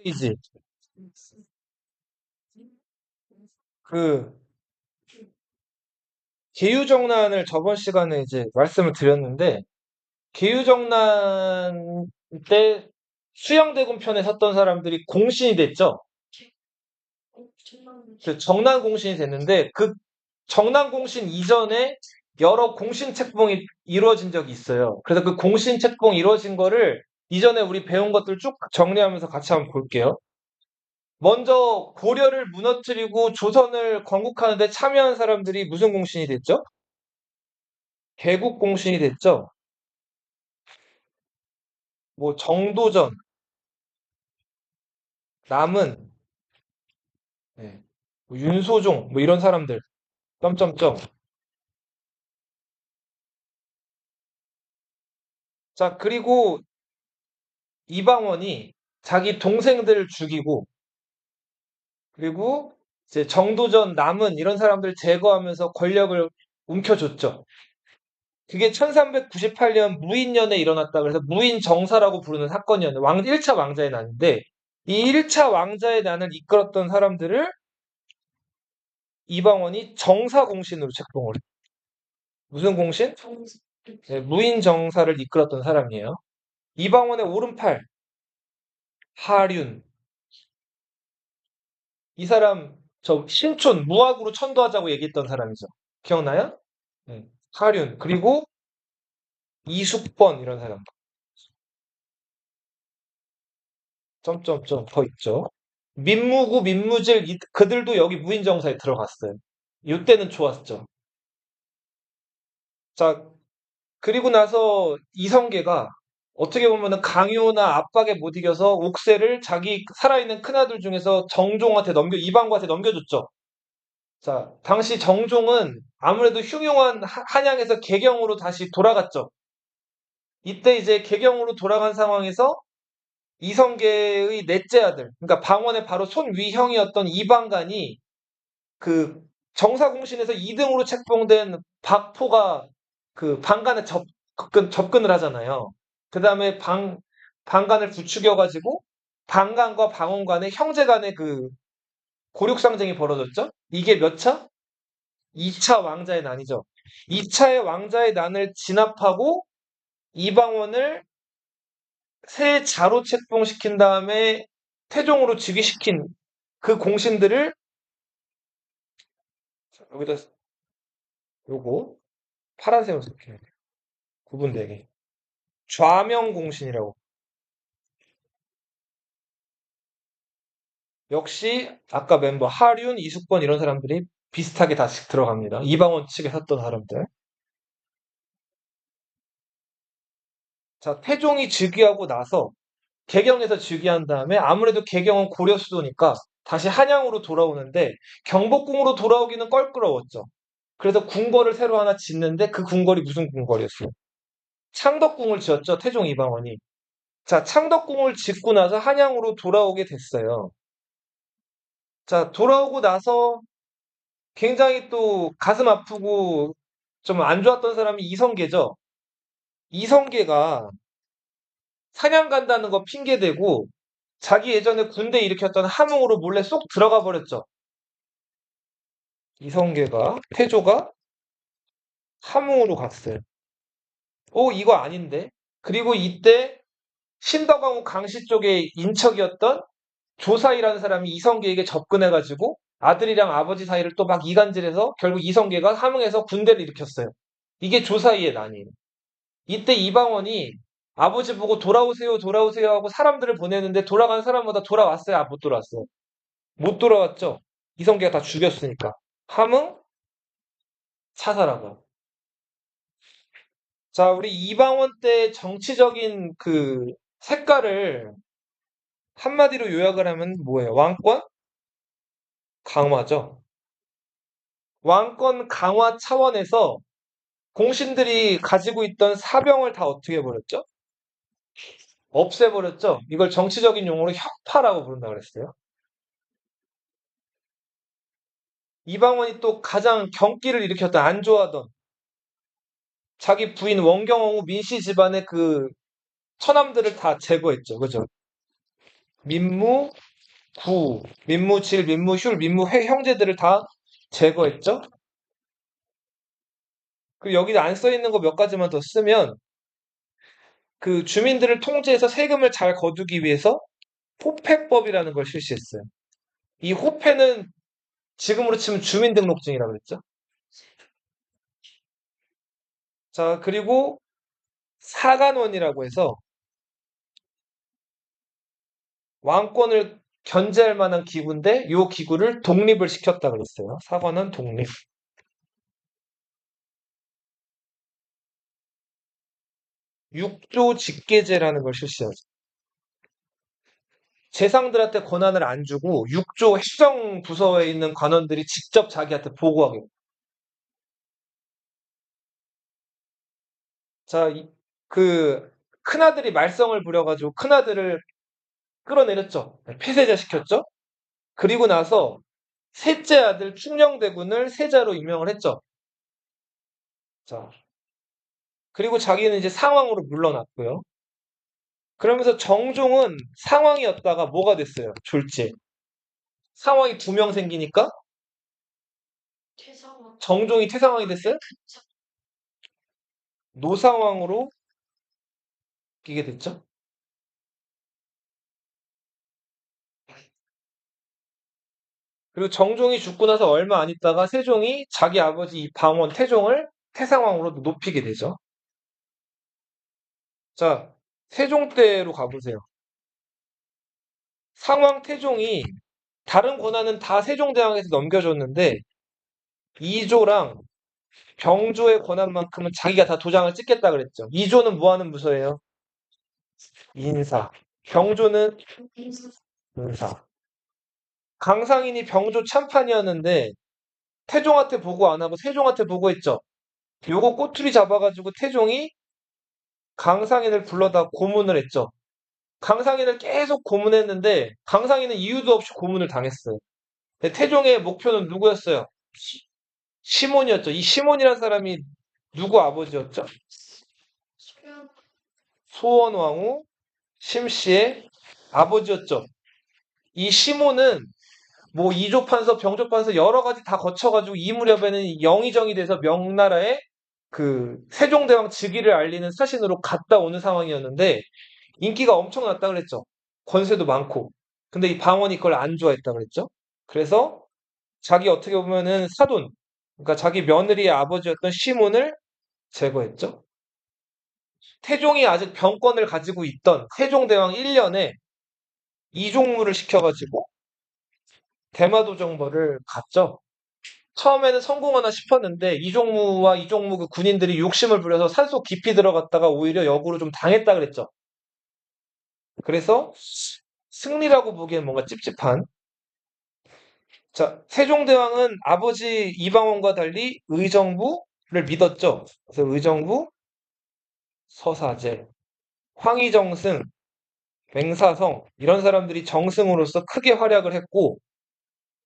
이지 그 계유정난을 저번 시간에 이제 말씀을 드렸는데 계유정난 때 수영대군 편에 섰던 사람들이 공신이 됐죠. 그 정난 공신이 됐는데 그 정난 공신 이전에 여러 공신 책봉이 이루어진 적이 있어요. 그래서 그 공신 책봉 이루어진 거를 이전에 우리 배운 것들 쭉 정리하면서 같이 한번 볼게요. 먼저 고려를 무너뜨리고 조선을 건국하는데 참여한 사람들이 무슨 공신이 됐죠? 개국 공신이 됐죠. 뭐 정도전, 남은, 네. 뭐 윤소종, 뭐 이런 사람들, 점점점. 자, 그리고 이방원이 자기 동생들을 죽이고, 그리고 이제 정도전, 남은 이런 사람들 제거하면서 권력을 움켜줬죠. 그게 1398년 무인년에 일어났다 그래서 무인정사라고 부르는 사건이었는데, 1차 왕자의 난인데, 이 1차 왕자의 난을 이끌었던 사람들을 이방원이 정사공신으로 책봉을 해요. 무슨 공신? 네, 무인정사를 이끌었던 사람이에요. 이방원의 오른팔, 하륜. 이 사람, 저 신촌, 무학으로 천도하자고 얘기했던 사람이죠. 기억나요? 네. 하륜. 그리고 이숙번, 이런 사람. 점점점 더 있죠. 민무구, 민무질, 그들도 여기 무인정사에 들어갔어요. 이때는 좋았죠. 자, 그리고 나서 이성계가 어떻게 보면은 강요나 압박에 못 이겨서 옥새를 자기 살아있는 큰아들 중에서 정종한테 이방구한테 넘겨줬죠. 자, 당시 정종은 아무래도 흉흉한 한양에서 개경으로 다시 돌아갔죠. 이때 이제 개경으로 돌아간 상황에서 이성계의 넷째 아들, 그러니까 방원의 바로 손위형이었던 이방간이 그 정사공신에서 2등으로 책봉된 박포가 그 방간에 접근을 하잖아요. 그 다음에 방간을 부추겨가지고 방간과 방원 간의 형제 간의 그 고륙상쟁이 벌어졌죠. 이게 몇 차? 2차 왕자의 난이죠. 2차의 왕자의 난을 진압하고 이방원을 새 자로 책봉시킨 다음에 태종으로 즉위시킨 그 공신들을 여기다 요거 파란색으로 이렇게 구분되게 좌명 공신이라고. 역시 아까 멤버 하륜, 이숙번 이런 사람들이 비슷하게 다시 들어갑니다. 이방원 측에 섰던 사람들. 자, 태종이 즉위하고 나서 개경에서 즉위한 다음에 아무래도 개경은 고려 수도니까 다시 한양으로 돌아오는데 경복궁으로 돌아오기는 껄끄러웠죠. 그래서 궁궐을 새로 하나 짓는데 그 궁궐이 무슨 궁궐이었어요? 창덕궁을 지었죠, 태종 이방원이. 자, 창덕궁을 짓고 나서 한양으로 돌아오게 됐어요. 자, 돌아오고 나서 굉장히 또 가슴 아프고 좀 안 좋았던 사람이 이성계죠. 이성계가 사냥 간다는 거 핑계대고 자기 예전에 군대 일으켰던 함흥으로 몰래 쏙 들어가 버렸죠. 이성계가, 태조가 함흥으로 갔어요. 이거 아닌데? 그리고 이때 신덕왕후 강씨 쪽에 인척이었던 조사이라는 사람이 이성계에게 접근해가지고 아들이랑 아버지 사이를 또 막 이간질해서 결국 이성계가 함흥에서 군대를 일으켰어요. 이게 조사이의 난이에요. 이때 이방원이 아버지 보고 돌아오세요, 돌아오세요 하고 사람들을 보내는데 돌아간 사람마다 돌아왔어요? 못 돌아왔어요? 못 돌아왔죠? 이성계가 다 죽였으니까. 함흥 사살하고. 자, 우리 이방원 때 정치적인 그 색깔을 한마디로 요약을 하면 뭐예요? 왕권 강화죠. 왕권 강화 차원에서 공신들이 가지고 있던 사병을 다 어떻게 해버렸죠? 없애버렸죠. 이걸 정치적인 용어로 혁파라고 부른다 그랬어요. 이방원이 또 가장 경기를 일으켰던 안 좋아하던 자기 부인 원경홍후 민씨 집안의 그 처남들을 다 제거했죠. 그죠? 민무, 구, 민무질, 민무휼, 민무회 형제들을 다 제거했죠. 그리고 여기 안 써 있는 거 몇 가지만 더 쓰면 그 주민들을 통제해서 세금을 잘 거두기 위해서 호패법이라는 걸 실시했어요. 이 호패는 지금으로 치면 주민등록증이라고 그랬죠. 자, 그리고 사간원이라고 해서 왕권을 견제할 만한 기구인데 이 기구를 독립을 시켰다 그랬어요. 사관원 독립. 육조 직계제라는 걸 실시하죠. 재상들한테 권한을 안 주고 육조 행정부서에 있는 관원들이 직접 자기한테 보고하게. 자, 그 큰아들이 말썽을 부려가지고 큰아들을 끌어내렸죠. 폐쇄자 시켰죠. 그리고 나서 셋째 아들 충녕대군을 세자로 임명을 했죠. 자, 그리고 자기는 이제 상왕으로 물러났고요. 그러면서 정종은 상왕이었다가 뭐가 됐어요? 졸지. 상왕이 두 명 생기니까 정종이 태상왕이 됐어요? 노상왕으로 바뀌게 됐죠. 그리고 정종이 죽고 나서 얼마 안 있다가 세종이 자기 아버지 이 방원 태종을 태상왕으로 높이게 되죠. 자, 세종 때로 가보세요. 상왕 태종이 다른 권한은 다 세종대왕에서 넘겨줬는데 이조랑 병조의 권한만큼은 자기가 다 도장을 찍겠다 그랬죠. 이조는 뭐 하는 부서예요? 인사. 병조는 인사. 강상인이 병조 참판이었는데 태종한테 보고 안 하고 세종한테 보고했죠. 요거 꼬투리 잡아가지고 태종이 강상인을 불러다 고문을 했죠. 강상인을 계속 고문했는데 강상인은 이유도 없이 고문을 당했어요. 근데 태종의 목표는 누구였어요? 시몬이었죠. 이 시몬이라는 사람이 누구 아버지였죠? 소원왕후 심씨의 아버지였죠. 이 시몬은 뭐 이조판서, 병조판서 여러 가지 다 거쳐가지고 이 무렵에는 영의정이 돼서 명나라에 그 세종대왕 즉위를 알리는 사신으로 갔다 오는 상황이었는데 인기가 엄청났다 그랬죠. 권세도 많고. 근데 이 방언이 그걸 안 좋아했다 그랬죠. 그래서 자기 어떻게 보면은 사돈, 그러니까 자기 며느리의 아버지였던 시몬을 제거했죠. 태종이 아직 병권을 가지고 있던 세종대왕 1년에 이종무를 시켜가지고 대마도정벌을 갔죠. 처음에는 성공하나 싶었는데 이종무와 이종무 그 군인들이 욕심을 부려서 산속 깊이 들어갔다가 오히려 역으로 좀 당했다 그랬죠. 그래서 승리라고 보기엔 뭔가 찝찝한. 자, 세종대왕은 아버지 이방원과 달리 의정부를 믿었죠. 그래서 의정부, 서사제, 황희정승, 맹사성 이런 사람들이 정승으로서 크게 활약을 했고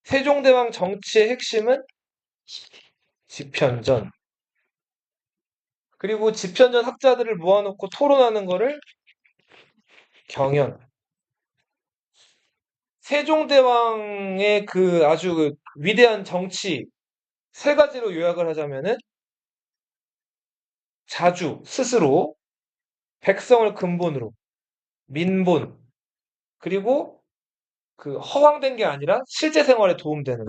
세종대왕 정치의 핵심은 집현전. 그리고 집현전 학자들을 모아놓고 토론하는 거를 경연. 세종대왕의 그 아주 그 위대한 정치 세 가지로 요약을 하자면은 자주 스스로 백성을 근본으로 민본 그리고 그 허황된 게 아니라 실제 생활에 도움되는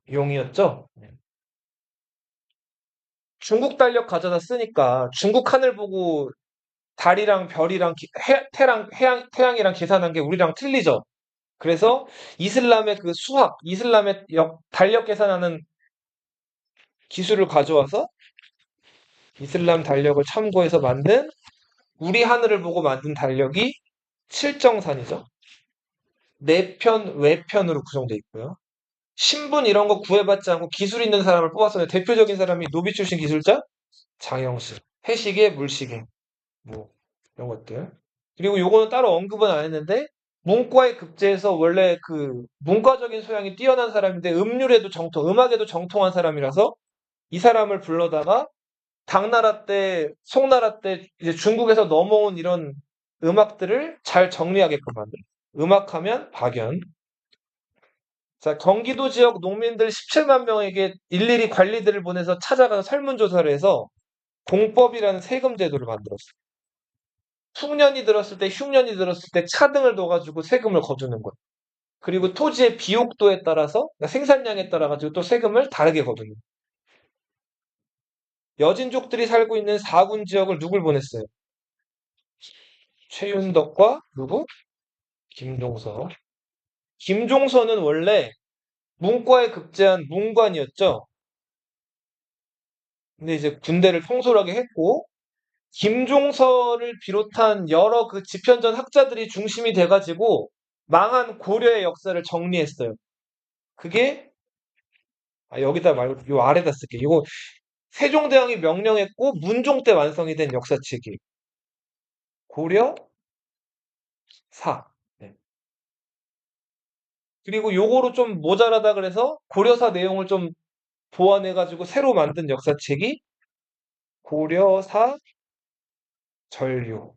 실용이었죠. 중국 달력 가져다 쓰니까 중국 하늘 보고 달이랑 별이랑 태양이랑 계산한 게 우리랑 틀리죠. 그래서 이슬람의 그 수학, 이슬람의 달력 계산하는 기술을 가져와서 이슬람 달력을 참고해서 만든 우리 하늘을 보고 만든 달력이 칠정산이죠. 내편, 외편으로 구성되어 있고요. 신분 이런 거 구애받지 않고 기술 있는 사람을 뽑았었는데 대표적인 사람이 노비 출신 기술자 장영수, 해시계, 물시계 뭐 이런 것들. 그리고 요거는 따로 언급은 안 했는데 문과에 급제해서 원래 그 문과적인 소양이 뛰어난 사람인데 음률에도 정통, 음악에도 정통한 사람이라서 이 사람을 불러다가 당나라 때, 송나라 때 이제 중국에서 넘어온 이런 음악들을 잘 정리하게끔 만들어요. 음악하면 박연. 자, 경기도 지역 농민들 17만 명에게 일일이 관리들을 보내서 찾아가서 설문조사를 해서 공법이라는 세금 제도를 만들었어요. 흉년이 들었을 때, 흉년이 들었을 때 차등을 둬가지고 세금을 거두는 거예요. 그리고 토지의 비옥도에 따라서, 그러니까 생산량에 따라 가지고 또 세금을 다르게 거두는 거예요. 여진족들이 살고 있는 4군 지역을 누굴 보냈어요? 최윤덕과 누구? 김종서. 김종서는 원래 문과에 급제한 문관이었죠. 근데 이제 군대를 통솔하게 했고, 김종서를 비롯한 여러 그 집현전 학자들이 중심이 돼가지고 망한 고려의 역사를 정리했어요. 그게 여기다 말고 요 아래다 쓸게. 이거 세종대왕이 명령했고 문종 때 완성이 된 역사책이 고려 사. 네. 그리고 요거로 좀 모자라다 그래서 고려사 내용을 좀 보완해가지고 새로 만든 역사책이 고려사 전류.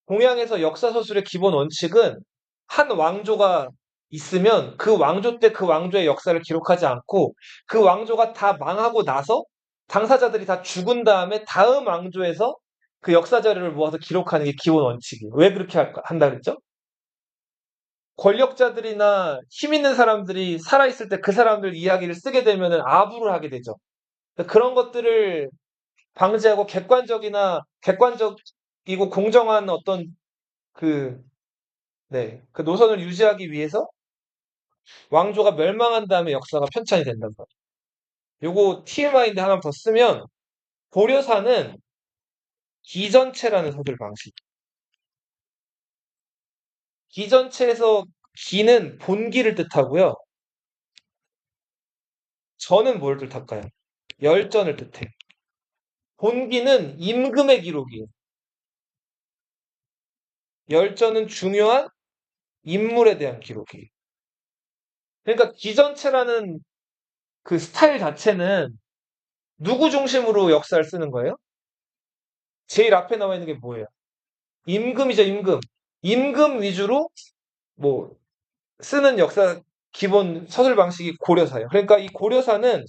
동양에서 역사서술의 기본 원칙은 한 왕조가 있으면 그 왕조 때 그 왕조의 역사를 기록하지 않고 그 왕조가 다 망하고 나서 당사자들이 다 죽은 다음에 다음 왕조에서 그 역사 자료를 모아서 기록하는 게 기본 원칙이에요. 왜 그렇게 한다 그랬죠? 권력자들이나 힘 있는 사람들이 살아있을 때 그 사람들 이야기를 쓰게 되면은 아부를 하게 되죠. 그런 것들을 방지하고 객관적이고 공정한 어떤 그 네. 그 노선을 유지하기 위해서 왕조가 멸망한 다음에 역사가 편찬이 된단 말이에요. 요거 TMI인데 하나 더 쓰면 고려사는 기전체라는 서술 방식. 기전체에서 기는 본기를 뜻하고요. 전은 뭘 뜻할까요? 열전을 뜻해요. 본기는 임금의 기록이에요. 열전은 중요한 인물에 대한 기록이에요. 그러니까 기전체라는 그 스타일 자체는 누구 중심으로 역사를 쓰는 거예요? 제일 앞에 나와 있는 게 뭐예요? 임금이죠, 임금. 임금 위주로 뭐 쓰는 역사 기본 서술 방식이 고려사예요. 그러니까 이 고려사는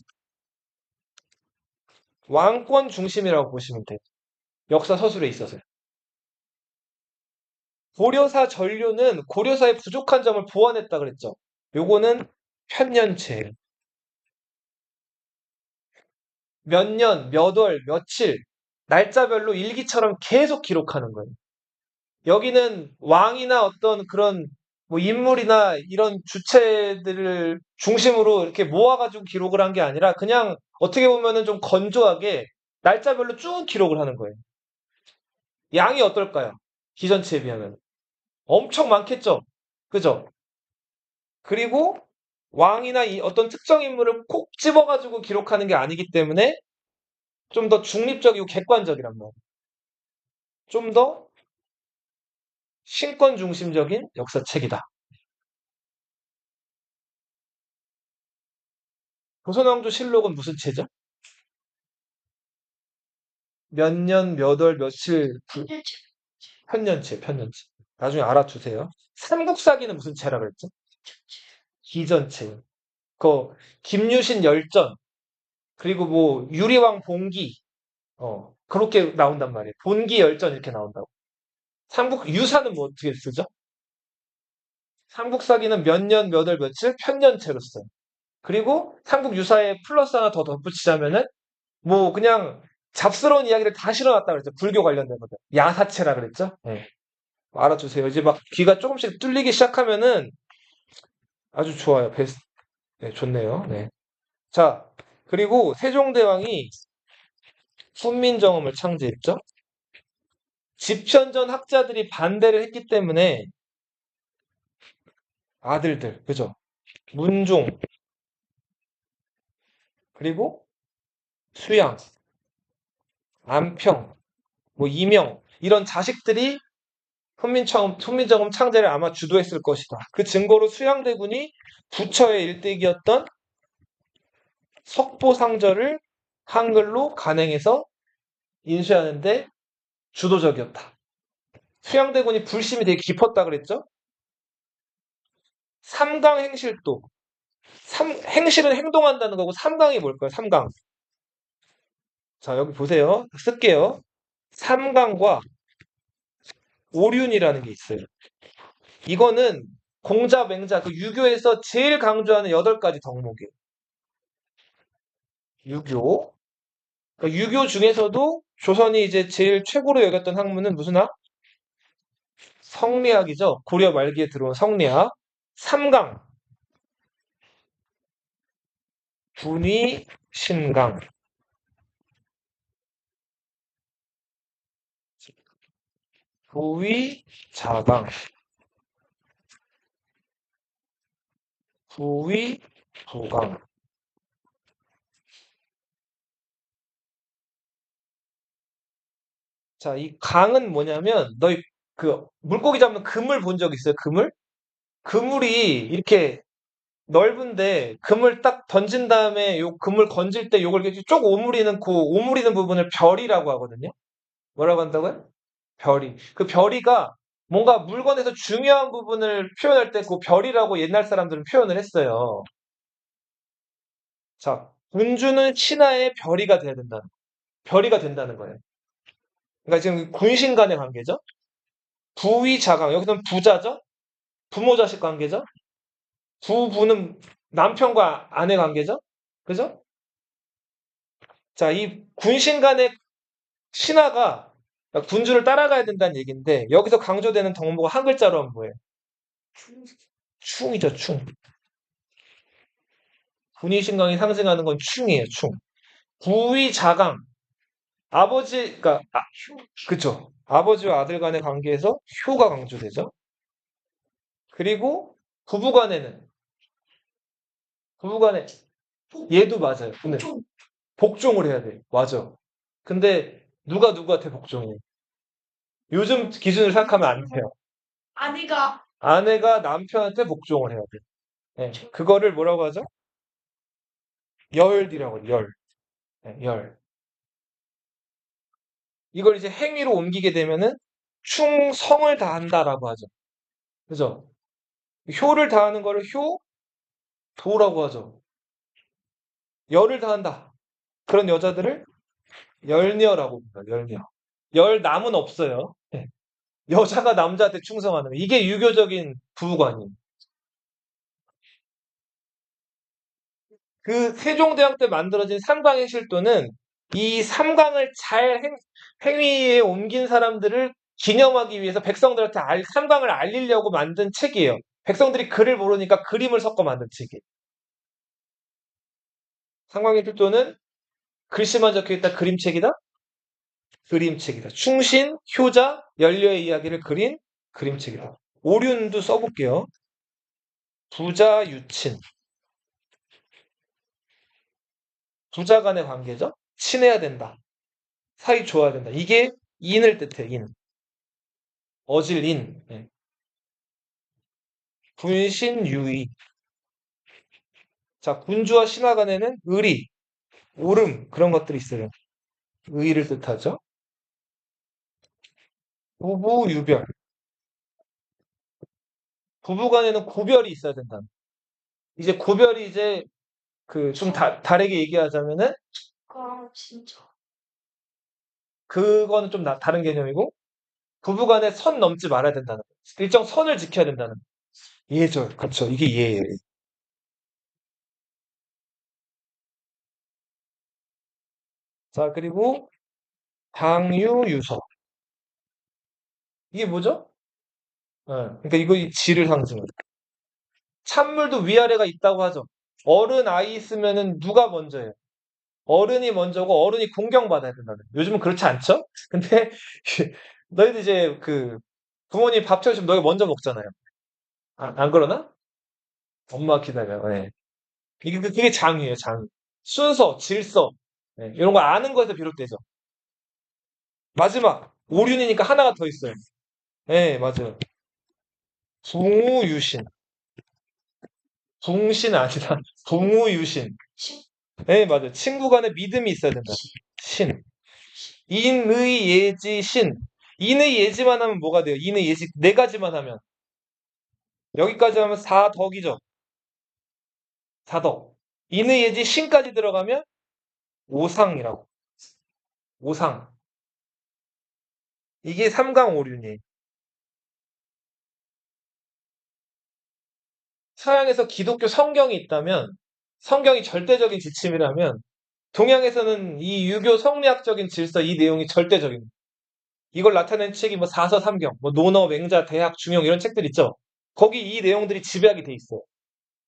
왕권 중심이라고 보시면 돼요. 역사 서술에 있어서요. 고려사 전류는 고려사의 부족한 점을 보완했다 그랬죠. 요거는 편년체. 몇 년, 몇 월, 며칠, 날짜별로 일기처럼 계속 기록하는 거예요. 여기는 왕이나 어떤 그런 뭐 인물이나 이런 주체들을 중심으로 이렇게 모아가지고 기록을 한 게 아니라 그냥 어떻게 보면은 좀 건조하게 날짜별로 쭉 기록을 하는 거예요. 양이 어떨까요? 기전체에 비하면. 엄청 많겠죠? 그죠? 그리고 왕이나 이 어떤 특정 인물을 콕 집어가지고 기록하는 게 아니기 때문에 좀 더 중립적이고 객관적이란 말이에요. 좀 더 신권 중심적인 역사책이다. 조선왕조 실록은 무슨 체죠? 몇 년, 몇 월, 며칠, 편년체, 편년체. 나중에 알아두세요. 삼국사기는 무슨 체라 그랬죠? 기전체. 그, 김유신 열전, 그리고 뭐, 유리왕 봉기, 그렇게 나온단 말이에요. 본기 열전 이렇게 나온다고. 유사는 뭐 어떻게 쓰죠? 삼국사기는 몇 년, 몇 월, 며칠, 편년체로 써요. 그리고 삼국 유사에 플러스 하나 더 덧붙이자면은, 뭐, 그냥 잡스러운 이야기를 다 실어놨다 그랬죠. 불교 관련된 것들. 야사체라 그랬죠? 네. 알아주세요. 이제 막 귀가 조금씩 뚫리기 시작하면은 아주 좋아요. 베스트. 네, 좋네요. 네. 자, 그리고 세종대왕이 훈민정음을 창제했죠. 집현전 학자들이 반대를 했기 때문에 아들들, 그죠? 문종, 그리고 수양, 안평, 뭐 이명, 이런 자식들이 훈민정음 창제를 아마 주도했을 것이다. 그 증거로 수양대군이 부처의 일대기였던 석보상절을 한글로 간행해서 인수하는데 주도적이었다. 수양대군이 불심이 되게 깊었다 그랬죠? 삼강 행실도. 행실은 행동한다는 거고 삼강이 뭘까요? 삼강. 자, 여기 보세요. 쓸게요. 삼강과 오륜이라는 게 있어요. 이거는 공자, 맹자, 그 유교에서 제일 강조하는 8가지 덕목이에요. 유교. 그러니까 유교 중에서도 조선이 이제 제일 최고로 여겼던 학문은 무슨 학? 성리학이죠. 고려 말기에 들어온 성리학. 삼강, 분위, 신강. 부위, 자강. 부위, 부강. 자, 이 강은 뭐냐면 너희 그 물고기 잡는 그물 본 적 있어요? 그물? 그물이 이렇게 넓은데 그물 딱 던진 다음에 요 그물 건질 때 요걸 이렇게 쭉 오므리는 그 오므리는 부분을 별이라고 하거든요. 뭐라고 한다고요? 별이. 그 별이가 뭔가 물건에서 중요한 부분을 표현할 때 그 별이라고 옛날 사람들은 표현을 했어요. 자, 군주는 신하의 별이가 돼야 된다. 별이가 된다는 거예요. 그러니까 지금 군신 간의 관계죠. 부위 자강. 여기서는 부자죠. 부모 자식 관계죠. 부부는 남편과 아내 관계죠. 그죠? 자, 이 군신 간의 신하가 그러니까 군주를 따라가야 된다는 얘기인데 여기서 강조되는 덕목은 한 글자로 하면 뭐예요? 충이죠, 충. 군위신강이 상징하는 건 충이에요, 충. 부위자강. 그러니까, 그쵸. 아버지와 아들 간의 관계에서 효가 강조되죠. 그리고 부부간에는, 부부간에, 얘도 맞아요. 근데 복종을 해야 돼. 맞아. 근데 누가 누구한테 복종해? 요즘 기준을 생각하면 안 돼요. 아내가 남편한테 복종을 해야 돼. 네, 그거를 뭐라고 하죠? 열이라고 해요, 열. 네, 열. 이걸 이제 행위로 옮기게 되면은 충성을 다한다라고 하죠. 그죠? 효를 다하는 거를 효도라고 하죠. 열을 다한다. 그런 여자들을 열녀라고 합니다. 열녀. 열남은 없어요. 네. 여자가 남자한테 충성하는 거. 이게 유교적인 부부관이에요. 그 세종대왕 때 만들어진 삼강의 실도는 이 삼강을 잘 행위에 옮긴 사람들을 기념하기 위해서 백성들한테 삼강을 알리려고 만든 책이에요. 백성들이 글을 모르니까 그림을 섞어 만든 책이에요. 삼강의 필도는 글씨만 적혀있다 그림책이다? 그림책이다. 충신, 효자, 연료의 이야기를 그린 그림책이다. 오륜도 써볼게요. 부자, 유친. 부자 간의 관계죠? 친해야 된다. 사이 좋아야 된다. 이게 인을 뜻해, 인. 어질인. 네. 군신, 유의. 자, 군주와 신하 간에는 의리, 오름, 그런 것들이 있어요. 의의를 뜻하죠. 부부, 유별. 부부 간에는 구별이 있어야 된다. 이제 구별이 이제 그 좀 다르게 얘기하자면은 그거는 좀 다른 개념이고 부부 간에 선 넘지 말아야 된다는 거. 일정 선을 지켜야 된다는 거. 예절. 그렇죠. 이게 예예요. 자, 그리고 당유, 유서. 이게 뭐죠? 그러니까 이거 이 질을 상징해. 찬물도 위아래가 있다고 하죠. 어른 아이 있으면은 누가 먼저예요? 어른이 먼저고 어른이 공경받아야 된다는. 요즘은 그렇지 않죠? 근데 너희들 이제 그 부모님 밥 차려주면 너희 먼저 먹잖아요. 안 그러나? 엄마 기다려. 네. 그게 장이에요, 장. 순서, 질서. 네, 이런 거 아는 거에서 비롯되죠. 마지막, 오륜이니까 하나가 더 있어요. 네, 맞아요. 동우유신. 동신 아니라 동우유신. 네, 맞아요. 친구 간에 믿음이 있어야 된다. 신. 인의 예지 신. 인의 예지만 하면 뭐가 돼요? 인의 예지 네 가지만 하면 여기까지 하면 사덕이죠. 사덕. 인의 예지 신까지 들어가면 오상이라고. 오상. 이게 삼강오륜이에요. 서양에서 기독교 성경이 있다면 성경이 절대적인 지침이라면 동양에서는 이 유교 성리학적인 질서 이 내용이 절대적입니다. 이걸 나타낸 책이 뭐 사서삼경, 뭐 논어, 맹자, 대학, 중용 이런 책들 있죠. 거기 이 내용들이 집약이 돼 있어요.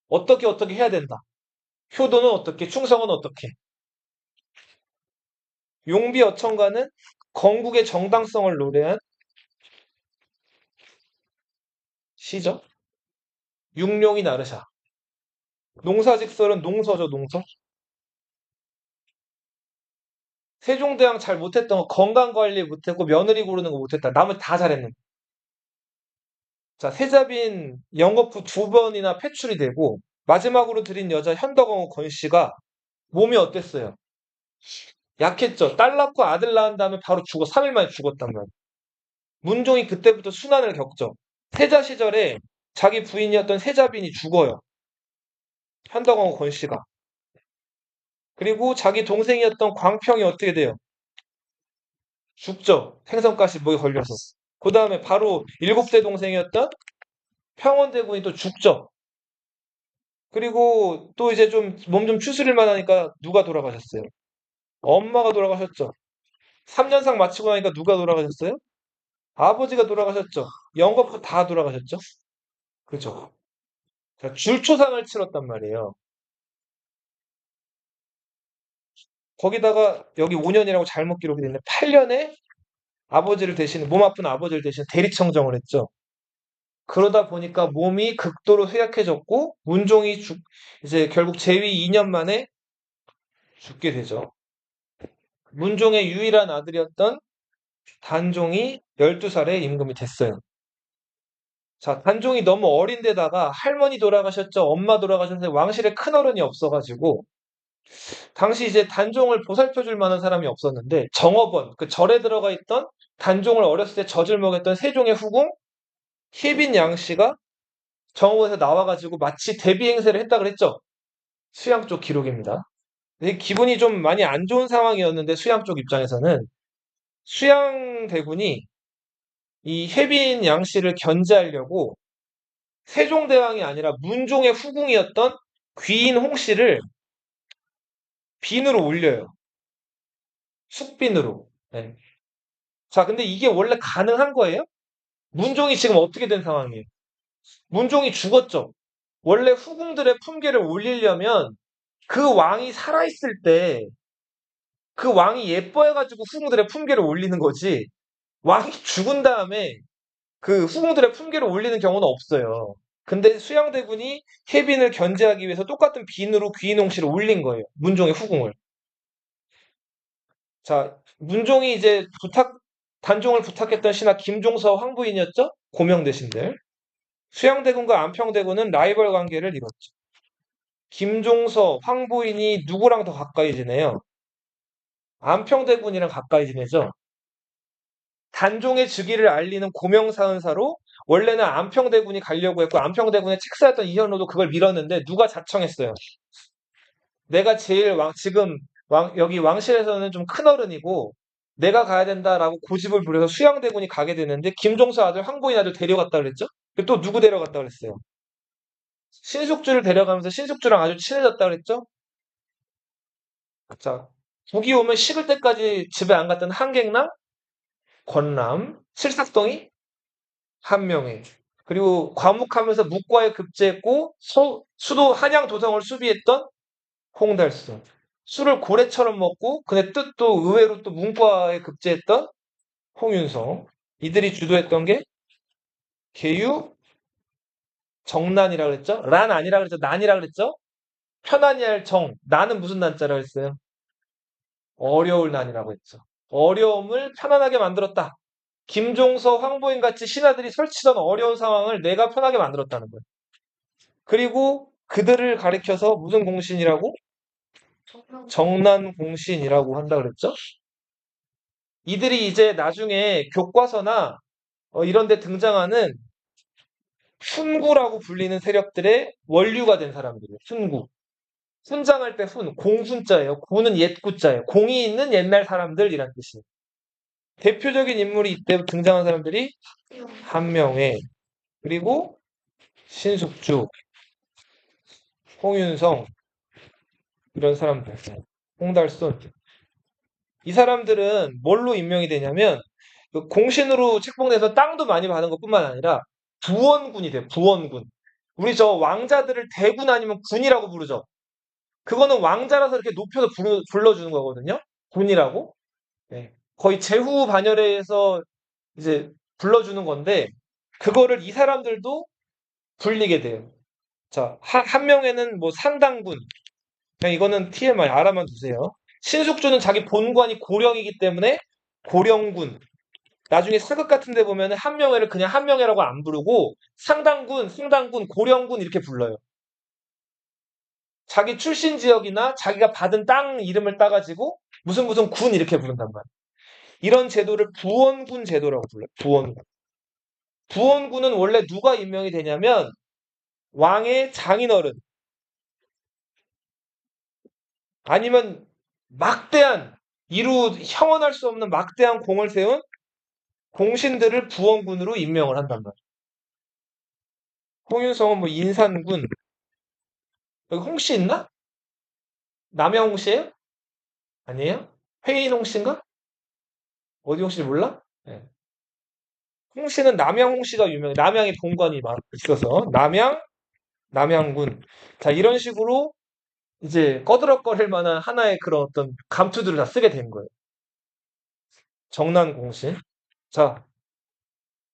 어떻게 해야 된다. 효도는 어떻게, 충성은 어떻게. 용비 어천가는 건국의 정당성을 노래한 시죠. 육룡이 나르샤. 농사직설은 농서죠, 농서. 세종대왕 잘 못했던 거 건강관리 못했고 며느리 고르는 거 못했다. 나머지 다 잘했는데. 자, 세자빈 영거푸 두 번이나 패출이 되고 마지막으로 들인 여자 현덕왕후 권씨가 몸이 어땠어요? 약했죠. 딸 낳고 아들 낳은 다음에 바로 죽어 3일 만에 죽었단 말이에요. 문종이 그때부터 순환을 겪죠. 세자 시절에 자기 부인이었던 세자빈이 죽어요. 현덕왕후 권씨가. 그리고 자기 동생이었던 광평이 어떻게 돼요? 죽죠. 생선가시 목에 걸려서. 그 다음에 바로 일곱째 동생이었던 평원대군이 또 죽죠. 그리고 또 이제 좀 몸 좀 추스릴만 하니까 누가 돌아가셨어요? 엄마가 돌아가셨죠. 3년상 마치고 나니까 누가 돌아가셨어요? 아버지가 돌아가셨죠. 영거푸 다 돌아가셨죠. 그죠. 자, 줄초상을 치렀단 말이에요. 거기다가 여기 5년이라고 잘못 기록이 됐는데 8년에 아버지를 대신 몸 아픈 아버지를 대신 대리청정을 했죠. 그러다 보니까 몸이 극도로 쇠약해졌고 문종이 이제 결국 재위 2년 만에 죽게 되죠. 문종의 유일한 아들이었던 단종이 12살에 임금이 됐어요. 자, 단종이 너무 어린데다가 할머니 돌아가셨죠. 엄마 돌아가셨는데 왕실에 큰어른이 없어가지고 당시 이제 단종을 보살펴 줄 만한 사람이 없었는데 정업원, 그 절에 들어가 있던 단종을 어렸을 때 젖을 먹였던 세종의 후궁 희빈 양씨가 정업원에서 나와가지고 마치 대비 행세를 했다 그랬죠. 수양 쪽 기록입니다. 근데 기분이 좀 많이 안 좋은 상황이었는데 수양 쪽 입장에서는 수양 대군이 이 혜빈 양씨를 견제하려고 세종대왕이 아니라 문종의 후궁이었던 귀인 홍씨를 빈으로 올려요. 숙빈으로. 네. 자, 근데 이게 원래 가능한 거예요? 문종이 지금 어떻게 된 상황이에요? 문종이 죽었죠. 원래 후궁들의 품계를 올리려면 그 왕이 살아있을 때 그 왕이 예뻐해가지고 후궁들의 품계를 올리는 거지. 왕이 죽은 다음에 그 후궁들의 품계를 올리는 경우는 없어요. 근데 수양대군이 혜빈을 견제하기 위해서 똑같은 빈으로 귀인홍 씨를 올린 거예요. 문종의 후궁을. 자, 문종이 이제 단종을 부탁했던 신하 김종서 황부인이었죠? 고명 대신들. 수양대군과 안평대군은 라이벌 관계를 이뤘죠. 김종서 황부인이 누구랑 더 가까이 지내요? 안평대군이랑 가까이 지내죠. 단종의 즉위를 알리는 고명사은사로 원래는 안평대군이 가려고 했고 안평대군의 책사였던 이현로도 그걸 밀었는데 누가 자청했어요. 내가 제일 지금 여기 왕실에서는 좀 큰 어른이고 내가 가야 된다라고 고집을 부려서 수양대군이 가게 되는데 김종서 아들 황보인 아들 데려갔다 그랬죠? 그리고 또 누구 데려갔다 그랬어요? 신숙주를 데려가면서 신숙주랑 아주 친해졌다 그랬죠? 자, 북이 오면 식을 때까지 집에 안 갔던 한객남, 권람, 칠삭동이 한명회. 그리고 과묵하면서 묵과에 급제했고 수도 한양 도성을 수비했던 홍달수. 술을 고래처럼 먹고 그의 뜻도 의외로 또 문과에 급제했던 홍윤성. 이들이 주도했던 게 계유 정난이라 그랬죠? 란 아니라 그랬죠? 난이라 그랬죠? 편안히 할 정. 난은 무슨 난자라 했어요? 어려울 난이라고 했죠. 어려움을 편안하게 만들었다. 김종서, 황보인 같이 신하들이 설치던 어려운 상황을 내가 편하게 만들었다는 거예요. 그리고 그들을 가리켜서 무슨 공신이라고? 정난공신이라고 한다 그랬죠? 이들이 이제 나중에 교과서나 이런 데 등장하는 훈구라고 불리는 세력들의 원류가 된 사람들이에요. 훈구. 훈장할 때 훈, 공훈자예요. 구는 옛구자예요. 공이 있는 옛날 사람들이란 뜻이에요. 대표적인 인물이 이때 등장한 사람들이 한명회, 그리고 신숙주, 홍윤성, 이런 사람들, 홍달순. 이 사람들은 뭘로 임명이 되냐면 그 공신으로 책봉돼서 땅도 많이 받은 것뿐만 아니라 부원군이 돼요. 부원군. 우리 저 왕자들을 대군 아니면 군이라고 부르죠. 그거는 왕자라서 이렇게 높여서 불러주는 거거든요. 군이라고. 네. 거의 제후 반열에서 이제 불러주는 건데 그거를 이 사람들도 불리게 돼요. 자, 한 명에는 뭐 상당군. 그냥 이거는 TMI 알아만 두세요. 신숙주는 자기 본관이 고령이기 때문에 고령군. 나중에 사극 같은 데 보면 한명회를 그냥 한명회라고 안 부르고 상당군, 승당군, 고령군 이렇게 불러요. 자기 출신 지역이나 자기가 받은 땅 이름을 따가지고 무슨 무슨 군 이렇게 부른단 말이에요. 이런 제도를 부원군 제도라고 불러요. 부원군. 부원군은 원래 누가 임명이 되냐면 왕의 장인어른 아니면 막대한 형언할 수 없는 막대한 공을 세운 공신들을 부원군으로 임명을 한단 말이에요. 홍윤성은 뭐 인산군 여기 홍씨 있나? 남양 홍씨예요? 아니에요? 회인 홍씨인가? 어디 홍씨 몰라? 네. 홍씨는 남양 홍씨가 유명해. 남양에 본관이 있어서 남양군. 자 이런 식으로 이제 꺼드럭거릴 만한 하나의 그런 어떤 감투들을 다 쓰게 된 거예요. 정난공신. 자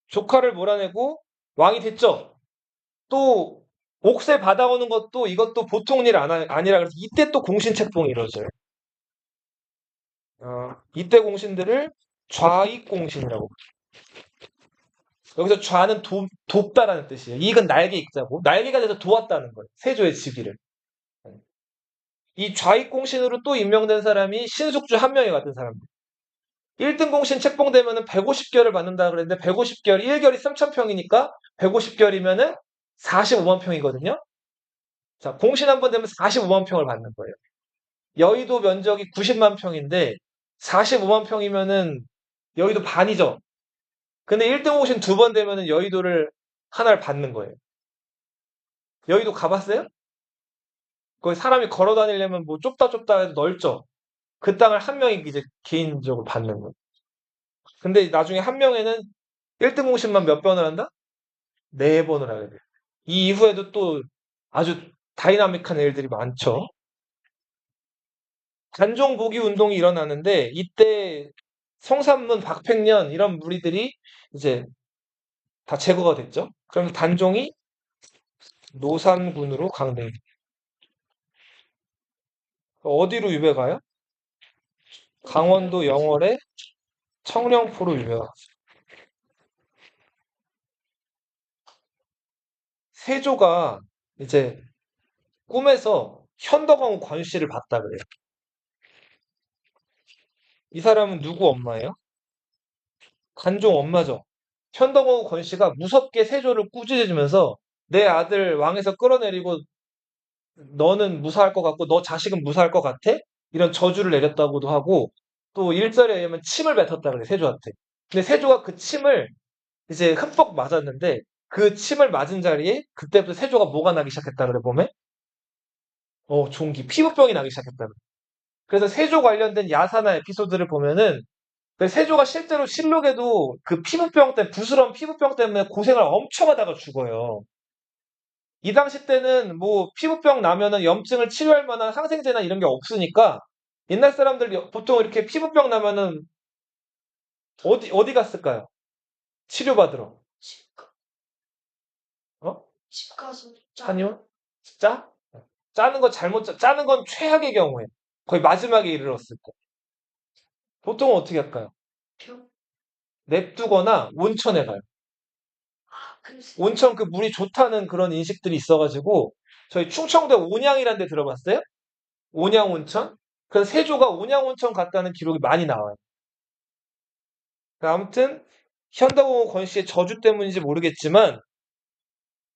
조카를 몰아내고 왕이 됐죠. 또 옥새 받아오는 것도 이것도 보통 일 아니라 그래서 이때 또 공신 책봉이 이루어져요. 이때 공신들을 좌익공신이라고. 여기서 좌는 돕다라는 뜻이에요. 이익은 날개 익자고 날개가 돼서 도왔다는 거예요. 세조의 즉위를. 이 좌익공신으로 또 임명된 사람이 신숙주 한명회 같은 사람들. 1등 공신 책봉되면은 150개월을 받는다 그랬는데 150개월 1개월이 3,000평이니까 150개월이면은 45만 평이거든요. 자, 공신 한 번 되면 45만 평을 받는 거예요. 여의도 면적이 90만 평인데 45만 평이면은 여의도 반이죠. 근데 1등 공신 두 번 되면은 여의도를 하나를 받는 거예요. 여의도 가봤어요? 거기 사람이 걸어 다니려면 뭐 좁다 해도 넓죠. 그 땅을 한 명이 이제 개인적으로 받는 거예요. 근데 나중에 한 명에는 1등 공신만 몇 번을 한다? 네 번을 하게 돼요. 이 이후에도 또 아주 다이나믹한 일들이 많죠. 단종 복위 운동이 일어나는데 이때 성삼문, 박팽년 이런 무리들이 이제 다 제거가 됐죠. 그러면서 단종이 노산군으로 강등이 돼요. 어디로 유배 가요? 강원도 영월의 청령포로 유배 가요. 세조가 이제 꿈에서 현덕왕후 권씨를 봤다 그래요. 이 사람은 누구 엄마예요? 단종 엄마죠. 현덕왕후 권씨가 무섭게 세조를 꾸짖으면서 내 아들 왕에서 끌어내리고 너는 무사할 것 같고 너 자식은 무사할 것 같아? 이런 저주를 내렸다고도 하고 또 일설에 의하면 침을 뱉었다 그래 세조한테. 근데 세조가 그 침을 이제 흠뻑 맞았는데 그 침을 맞은 자리에 그때부터 세조가 뭐가 나기 시작했다 그래 봄에? 종기 피부병이 나기 시작했다 그래. 그래서 세조 관련된 야사나 에피소드를 보면은 그 세조가 실제로 실록에도 그 피부병 때문에 부스러운 피부병 때문에 고생을 엄청 하다가 죽어요. 이 당시 때는 뭐 피부병 나면은 염증을 치료할 만한 항생제나 이런 게 없으니까 옛날 사람들 보통 이렇게 피부병 나면은 어디 갔을까요? 치료받으러. 어? 집 가서 한의원? 짜? 짜는 거 짜는 건 최악의 경우에 거의 마지막에 이르렀을 때. 보통은 어떻게 할까요? 병. 냅두거나 온천에 가요. 그래서 온천 그 물이 좋다는 그런 인식들이 있어가지고 저희 충청도 온양이라는 데 들어봤어요? 온양 온천? 그래서 세조가 온양 온천 갔다는 기록이 많이 나와요. 아무튼 현덕원 권씨의 저주 때문인지 모르겠지만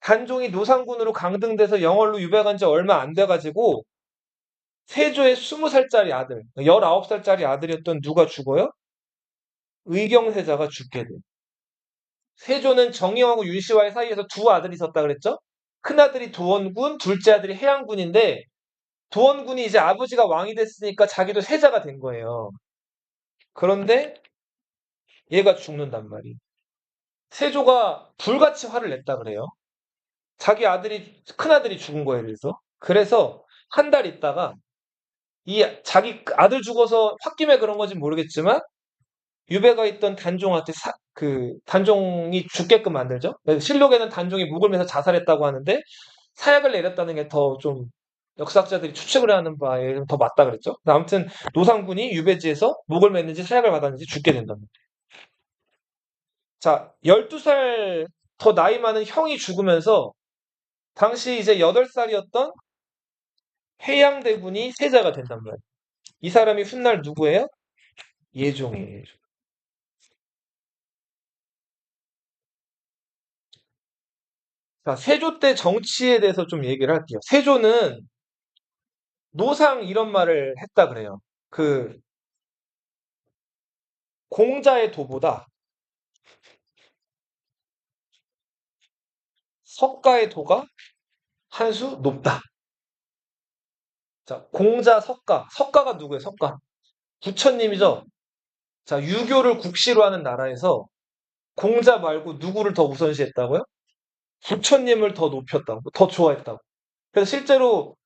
단종이 노상군으로 강등돼서 영월로 유배간 지 얼마 안 돼가지고 세조의 20살짜리 아들, 19살짜리 아들이었던 누가 죽어요? 의경세자가 죽게 돼. 세조는 정의왕하고 윤씨와의 사이에서 두 아들이 있었다 그랬죠? 큰아들이 도원군, 둘째 아들이 해양군인데 도원군이 이제 아버지가 왕이 됐으니까 자기도 세자가 된 거예요. 그런데 얘가 죽는단 말이에요. 세조가 불같이 화를 냈다 그래요. 자기 아들이, 큰아들이 죽은 거에 대해서. 그래서 한 달 있다가 이 자기 아들 죽어서 홧김에 그런 건지 모르겠지만 유배가 있던 단종한테 단종이 죽게끔 만들죠. 실록에는 단종이 목을 매서 자살했다고 하는데 사약을 내렸다는 게 더 좀 역사학자들이 추측을 하는 바에 더 맞다 그랬죠. 아무튼 노상군이 유배지에서 목을 맸는지 사약을 받았는지 죽게 된답니다. 자, 12살 더 나이 많은 형이 죽으면서 당시 이제 8살이었던 해양대군이 세자가 된단 말이에요. 이 사람이 훗날 누구예요? 예종이에요. 자, 세조 때 정치에 대해서 좀 얘기를 할게요. 세조는 노상 이런 말을 했다 그래요. 공자의 도보다 석가의 도가 한 수 높다. 자, 공자, 석가. 석가가 누구예요? 석가. 부처님이죠. 자, 유교를 국시로 하는 나라에서 공자 말고 누구를 더 우선시했다고요? 부처님을 더 높였다고, 더 좋아했다고. 그래서 실제로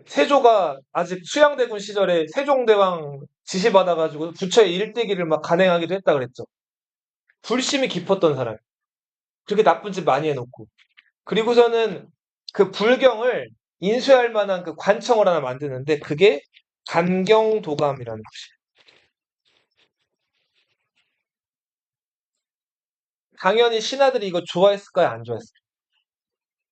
세조가 아직 수양대군 시절에 세종대왕 지시받아가지고 부처의 일대기를 막 간행하기도 했다 그랬죠. 불심이 깊었던 사람. 그렇게 나쁜 짓 많이 해놓고. 그리고서는 그 불경을 인수할 만한 그 관청을 하나 만드는데 그게 간경도감이라는 것이에요. 당연히 신하들이 이거 좋아했을까요? 안 좋아했을까요?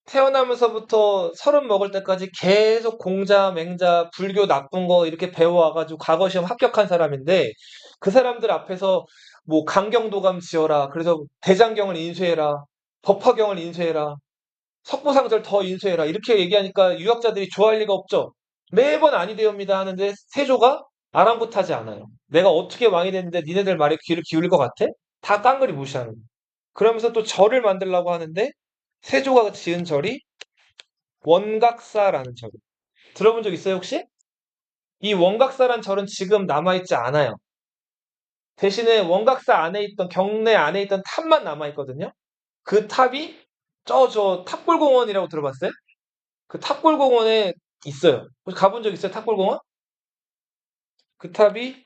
태어나면서부터 서른 먹을 때까지 계속 공자, 맹자, 불교 나쁜 거 이렇게 배워와가지고 과거 시험 합격한 사람인데 그 사람들 앞에서 뭐 강경도감 지어라. 그래서 대장경을 인수해라. 법화경을 인수해라. 석고상절 더 인수해라. 이렇게 얘기하니까 유학자들이 좋아할 리가 없죠. 매번 아니되옵니다 하는데 세조가 아랑곳하지 않아요. 내가 어떻게 왕이 됐는데 니네들 말에 귀를 기울일 것 같아? 다 깡그리 무시하는 거예요. 그러면서 또 절을 만들려고 하는데 세조가 지은 절이 원각사라는 절. 들어본 적 있어요, 혹시? 이 원각사란 절은 지금 남아있지 않아요. 대신에 원각사 안에 있던, 경내 안에 있던 탑만 남아있거든요. 그 탑이 저 탑골공원이라고 들어봤어요? 그 탑골공원에 있어요. 혹시 가본 적 있어요, 탑골공원? 그 탑이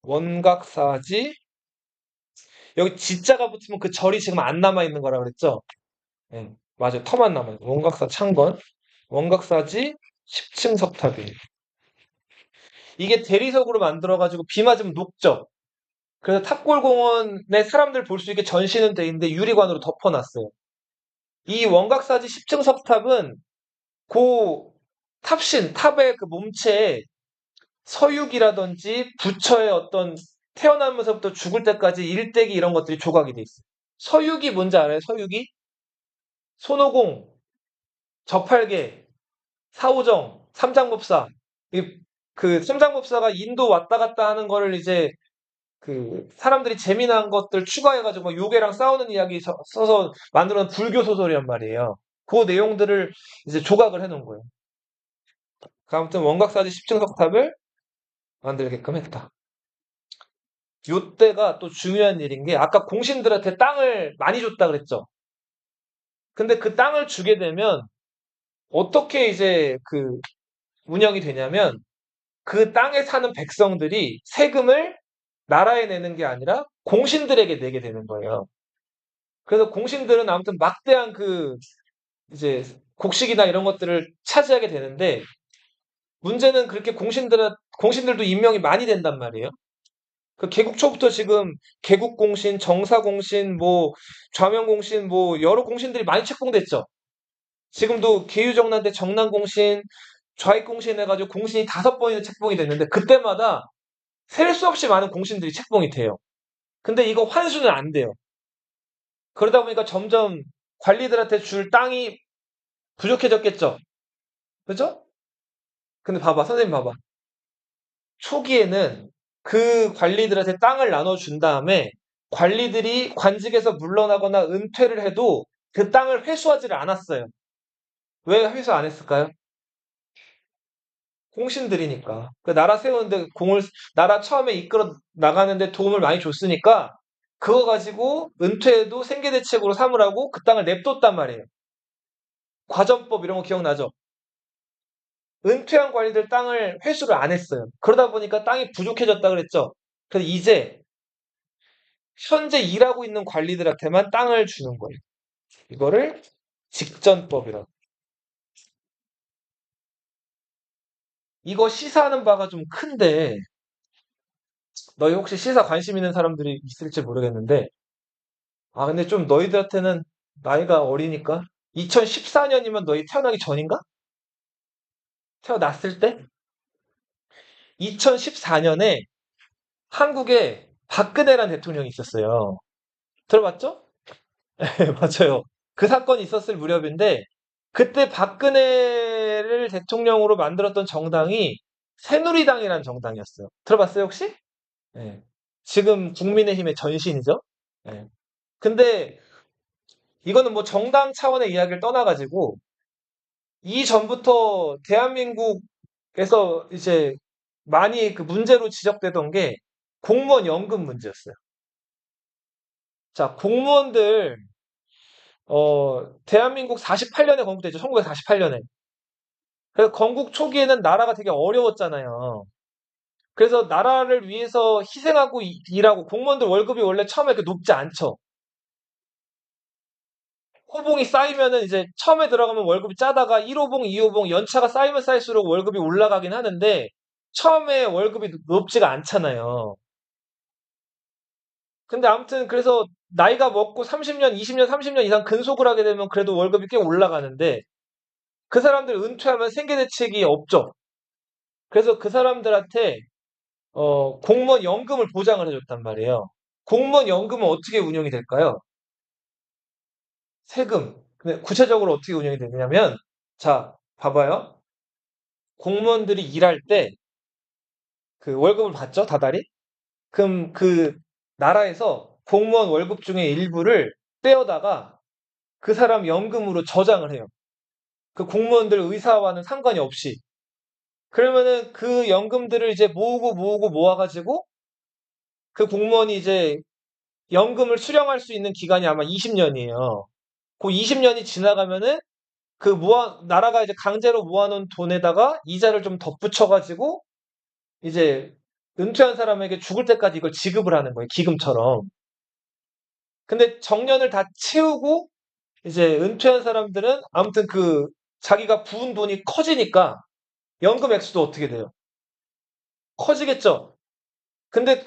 원각사지. 여기 지자가 붙으면 그 절이 지금 안 남아있는 거라 그랬죠? 네, 맞아요. 터만 남아요. 원각사 창건. 원각사지 10층 석탑이에요. 이게 대리석으로 만들어가지고 비 맞으면 녹죠. 그래서 탑골공원에 사람들 볼 수 있게 전시는 돼 있는데 유리관으로 덮어놨어요. 이 원각사지 10층 석탑은 그 탑의 그 몸체에 서육이라든지 부처의 어떤 태어나면서부터 죽을 때까지 일대기 이런 것들이 조각이 돼 있어요. 서육이 뭔지 알아요? 서육이? 손오공, 저팔계, 사오정, 삼장법사. 그 삼장법사가 인도 왔다 갔다 하는 거를 이제 사람들이 재미난 것들 추가해가지고 막 요괴랑 싸우는 이야기 써서 만들어낸 불교 소설이란 말이에요. 그 내용들을 이제 조각을 해놓은 거예요. 아무튼 원각사지 10층 석탑을 만들게끔 했다. 요때가 또 중요한 일인 게 아까 공신들한테 땅을 많이 줬다 그랬죠. 근데 그 땅을 주게 되면 어떻게 이제 운영이 되냐면 그 땅에 사는 백성들이 세금을 나라에 내는 게 아니라 공신들에게 내게 되는 거예요. 그래서 공신들은 아무튼 막대한 이제 곡식이나 이런 것들을 차지하게 되는데 문제는 그렇게 공신들도 임명이 많이 된단 말이에요. 그 개국 초부터 지금 개국공신, 정사공신, 뭐 좌명공신, 뭐 여러 공신들이 많이 책봉됐죠. 지금도 계유정난 때 정난공신, 좌익공신 해가지고 공신이 5번이나 책봉이 됐는데 그때마다 셀 수 없이 많은 공신들이 책봉이 돼요. 근데 이거 환수는 안 돼요. 그러다 보니까 점점 관리들한테 줄 땅이 부족해졌겠죠. 그죠? 근데 봐봐, 선생님 봐봐. 초기에는 그 관리들한테 땅을 나눠준 다음에 관리들이 관직에서 물러나거나 은퇴를 해도 그 땅을 회수하지를 않았어요. 왜 회수 안 했을까요? 공신들이니까. 그 나라 세우는데 나라 처음에 이끌어 나가는데 도움을 많이 줬으니까 그거 가지고 은퇴해도 생계대책으로 삼으라고 그 땅을 냅뒀단 말이에요. 과전법 이런 거 기억나죠? 은퇴한 관리들 땅을 회수를 안 했어요. 그러다 보니까 땅이 부족해졌다 그랬죠? 그래서 이제 현재 일하고 있는 관리들한테만 땅을 주는 거예요. 이거를 직전법이라고. 이거 시사하는 바가 좀 큰데 너희 혹시 시사 관심 있는 사람들이 있을지 모르겠는데 근데 좀 너희들한테는 나이가 어리니까 2014년이면 너희 태어나기 전인가? 태어났을 때? 2014년에 한국에 박근혜라는 대통령이 있었어요. 들어봤죠? 네, 맞아요. 그 사건이 있었을 무렵인데 그때 박근혜를 대통령으로 만들었던 정당이 새누리당이라는 정당이었어요. 들어봤어요, 혹시? 네. 지금 국민의힘의 전신이죠. 네. 근데 이거는 뭐 정당 차원의 이야기를 떠나가지고 이전부터 대한민국에서 이제 많이 그 문제로 지적되던 게 공무원 연금 문제였어요. 자, 공무원들 대한민국 48년에 건국됐죠. 1948년에. 그래서 건국 초기에는 나라가 되게 어려웠잖아요. 그래서 나라를 위해서 희생하고 일하고 공무원들 월급이 원래 처음에 그렇게 높지 않죠. 호봉이 쌓이면은 이제 처음에 들어가면 월급이 짜다가 1호봉, 2호봉 연차가 쌓이면 쌓일수록 월급이 올라가긴 하는데 처음에 월급이 높지가 않잖아요. 근데 아무튼 그래서 나이가 먹고 30년, 20년, 30년 이상 근속을 하게 되면 그래도 월급이 꽤 올라가는데 그 사람들 은퇴하면 생계대책이 없죠. 그래서 그 사람들한테 공무원 연금을 보장을 해줬단 말이에요. 공무원 연금은 어떻게 운영이 될까요? 세금. 근데 구체적으로 어떻게 운영이 되냐면, 자, 봐봐요. 공무원들이 일할 때 그 월급을 받죠, 다달이? 그럼 그 나라에서 공무원 월급 중에 일부를 떼어다가 그 사람 연금으로 저장을 해요. 그 공무원들 의사와는 상관이 없이. 그러면은 그 연금들을 이제 모으고 모으고 모아가지고 그 공무원이 이제 연금을 수령할 수 있는 기간이 아마 20년이에요. 그 20년이 지나가면은 나라가 이제 강제로 모아놓은 돈에다가 이자를 좀 덧붙여가지고 이제 은퇴한 사람에게 죽을 때까지 이걸 지급을 하는 거예요. 기금처럼. 근데 정년을 다 채우고 이제 은퇴한 사람들은 아무튼 그 자기가 부은 돈이 커지니까 연금 액수도 어떻게 돼요? 커지겠죠? 근데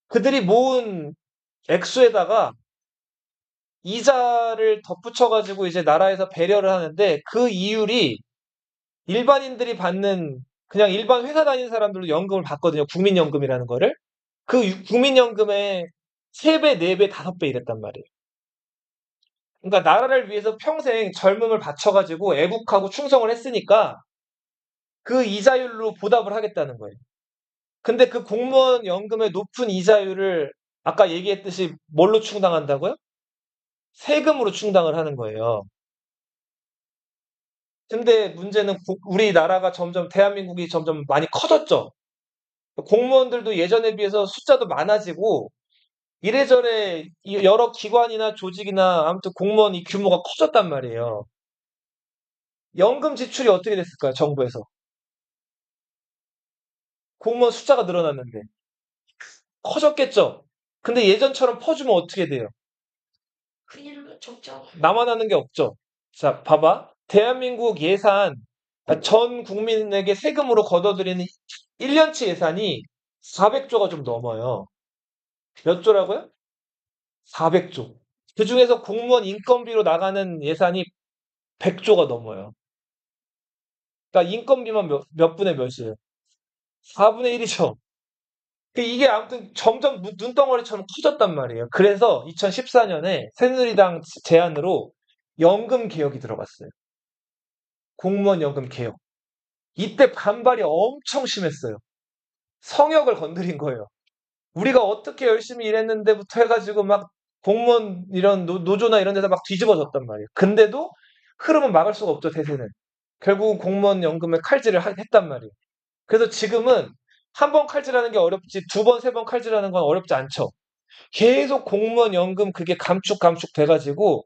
그들이 모은 액수에다가 이자를 덧붙여가지고 이제 나라에서 배려를 하는데 그 이율이 일반인들이 받는 그냥 일반 회사 다니는 사람들도 연금을 받거든요. 국민연금이라는 거를. 국민연금의 3배, 4배, 5배 이랬단 말이에요. 그러니까 나라를 위해서 평생 젊음을 바쳐가지고 애국하고 충성을 했으니까 그 이자율로 보답을 하겠다는 거예요. 근데 그 공무원 연금의 높은 이자율을 아까 얘기했듯이 뭘로 충당한다고요? 세금으로 충당을 하는 거예요. 근데 문제는 우리나라가 대한민국이 점점 많이 커졌죠. 공무원들도 예전에 비해서 숫자도 많아지고 이래저래 여러 기관이나 조직이나 아무튼 공무원 이 규모가 커졌단 말이에요. 연금 지출이 어떻게 됐을까요? 정부에서. 공무원 숫자가 늘어났는데. 커졌겠죠? 근데 예전처럼 퍼주면 어떻게 돼요? 큰일 적죠. 나만 하는 게 없죠. 자, 봐봐. 대한민국 예산, 전 국민에게 세금으로 걷어들이는 1년치 예산이 400조가 좀 넘어요. 몇 조라고요? 400조. 그 중에서 공무원 인건비로 나가는 예산이 100조가 넘어요. 그러니까 인건비만 몇 분의 몇이에요? 4분의 1이죠. 이게 아무튼 점점 눈덩어리처럼 커졌단 말이에요. 그래서 2014년에 새누리당 제안으로 연금 개혁이 들어갔어요. 공무원 연금 개혁. 이때 반발이 엄청 심했어요. 성역을 건드린 거예요. 우리가 어떻게 열심히 일했는데부터 해가지고 막 공무원 이런 노조나 이런 데서 막 뒤집어졌단 말이에요. 근데도 흐름은 막을 수가 없죠, 대세는. 결국은 공무원 연금에 칼질을 했단 말이에요. 그래서 지금은 한 번 칼질하는 게 어렵지, 두 번, 세 번 칼질하는 건 어렵지 않죠. 계속 공무원 연금 그게 감축 돼가지고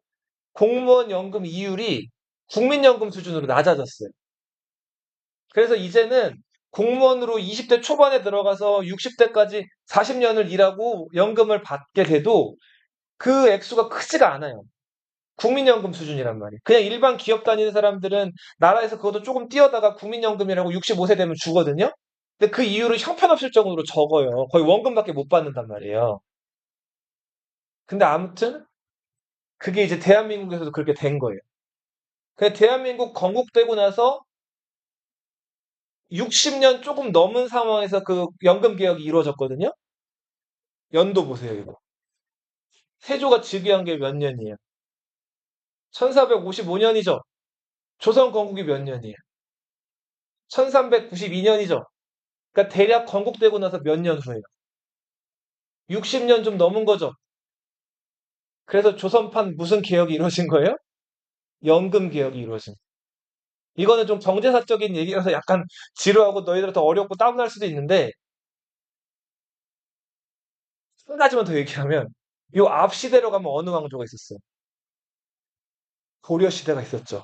공무원 연금 이율이 국민연금 수준으로 낮아졌어요. 그래서 이제는 공무원으로 20대 초반에 들어가서 60대까지 40년을 일하고 연금을 받게 돼도 그 액수가 크지가 않아요. 국민연금 수준이란 말이에요. 그냥 일반 기업 다니는 사람들은 나라에서 그것도 조금 뛰어다가 국민연금이라고 65세 되면 주거든요. 근데 그 이율은 형편없을 정도로 적어요. 거의 원금밖에 못 받는단 말이에요. 근데 아무튼 그게 이제 대한민국에서도 그렇게 된 거예요. 그 대한민국 건국되고 나서 60년 조금 넘은 상황에서 그 연금 개혁이 이루어졌거든요. 연도 보세요, 이거. 세조가 즉위한 게 몇 년이에요? 1455년이죠. 조선 건국이 몇 년이에요? 1392년이죠. 그러니까 대략 건국되고 나서 몇 년 후예요? 60년 좀 넘은 거죠. 그래서 조선판 무슨 개혁이 이루어진 거예요? 연금 개혁이 이루어진. 이거는 좀 경제사적인 얘기라서 약간 지루하고 너희들 더 어렵고 다운할 수도 있는데 한 가지만 더 얘기하면 요 앞 시대로 가면 어느 왕조가 있었어요? 고려 시대가 있었죠.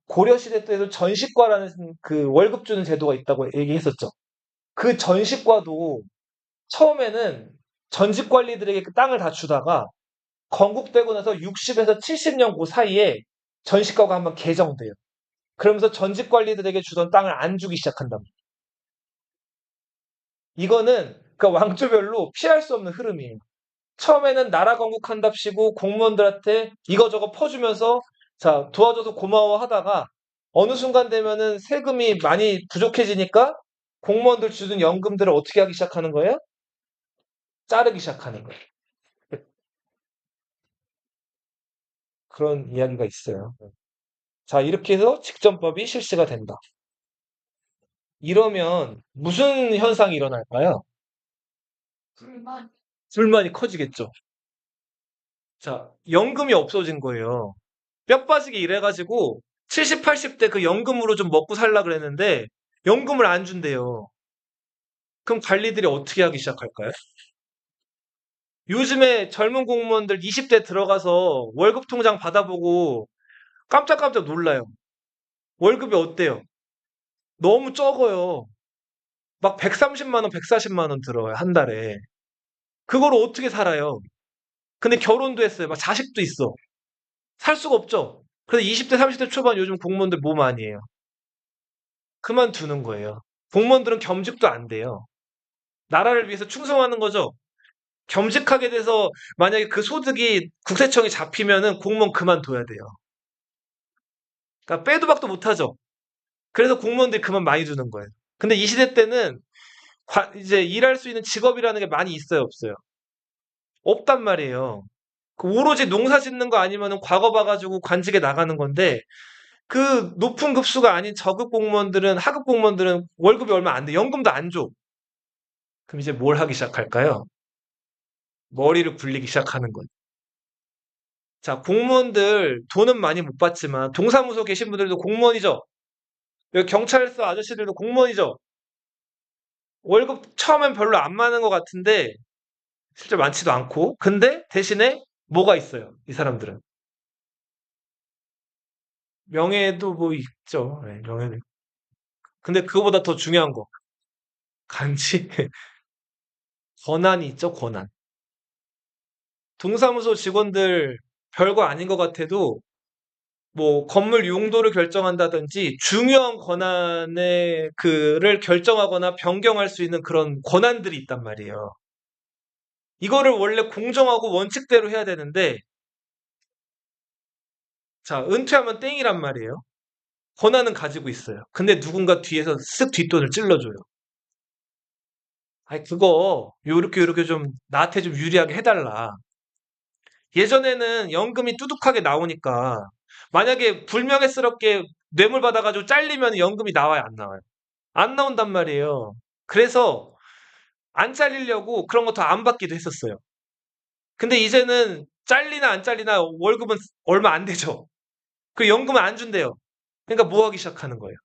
고려 시대 때도 전식과라는 그 월급 주는 제도가 있다고 얘기했었죠. 그 전식과도 처음에는 전직 관리들에게 그 땅을 다 주다가 건국되고 나서 60에서 70년 그 사이에 전식과가 한번 개정돼요. 그러면서 전직 관리들에게 주던 땅을 안 주기 시작한다. 이거는 그 왕조별로 피할 수 없는 흐름이에요. 처음에는 나라 건국한답시고 공무원들한테 이거저거 퍼주면서 자 도와줘서 고마워하다가 어느 순간 되면은 세금이 많이 부족해지니까 공무원들 주는 연금들을 어떻게 하기 시작하는 거예요? 자르기 시작하는 거예요. 그런 이야기가 있어요. 자, 이렇게 해서 직전법이 실시가 된다. 이러면 무슨 현상이 일어날까요? 불만. 불만이 커지겠죠. 자, 연금이 없어진 거예요. 뼈 빠지게 일해가지고 70, 80대 그 연금으로 좀 먹고 살라 그랬는데 연금을 안 준대요. 그럼 관리들이 어떻게 하기 시작할까요? 요즘에 젊은 공무원들 20대 들어가서 월급 통장 받아보고 깜짝깜짝 놀라요. 월급이 어때요? 너무 적어요. 막 130만 원, 140만 원 들어요, 한 달에. 그걸 어떻게 살아요? 근데 결혼도 했어요. 막 자식도 있어. 살 수가 없죠. 그래서 20대, 30대 초반 요즘 공무원들 뭐 많이 해요? 그만두는 거예요. 공무원들은 겸직도 안 돼요. 나라를 위해서 충성하는 거죠. 겸직하게 돼서 만약에 그 소득이 국세청에 잡히면은 공무원 그만둬야 돼요. 그러니까 빼도 박도 못하죠. 그래서 공무원들이 그만 많이 두는 거예요. 근데 이 시대 때는 이제 일할 수 있는 직업이라는 게 많이 있어요, 없어요? 없단 말이에요. 그 오로지 농사 짓는 거 아니면은 과거 봐가지고 관직에 나가는 건데 그 높은 급수가 아닌 저급 공무원들은 하급 공무원들은 월급이 얼마 안 돼. 연금도 안 줘. 그럼 이제 뭘 하기 시작할까요? 머리를 굴리기 시작하는 거예요. 자, 공무원들 돈은 많이 못 받지만 동사무소 계신 분들도 공무원이죠. 여기 경찰서 아저씨들도 공무원이죠. 월급 처음엔 별로 안 많은 것 같은데 실제 많지도 않고 근데 대신에 뭐가 있어요? 이 사람들은 명예도 뭐 있죠. 네, 명예도. 근데 그거보다 더 중요한 거 간지 권한이 있죠. 권한. 동사무소 직원들 별거 아닌 것 같아도 뭐 건물 용도를 결정한다든지 중요한 권한의 그를 결정하거나 변경할 수 있는 그런 권한들이 있단 말이에요. 이거를 원래 공정하고 원칙대로 해야 되는데 자 은퇴하면 땡이란 말이에요. 권한은 가지고 있어요. 근데 누군가 뒤에서 쓱 뒷돈을 찔러줘요. 아니, 그거, 요렇게 좀, 나한테 좀 유리하게 해달라. 예전에는 연금이 뚜둑하게 나오니까, 만약에 불명예스럽게 뇌물 받아가지고 잘리면 연금이 나와요, 안 나와요? 안 나온단 말이에요. 그래서 안 잘리려고 그런 거 더 안 받기도 했었어요. 근데 이제는 잘리나 안 잘리나 월급은 얼마 안 되죠. 그 연금은 안 준대요. 그러니까 뭐 하기 시작하는 거예요?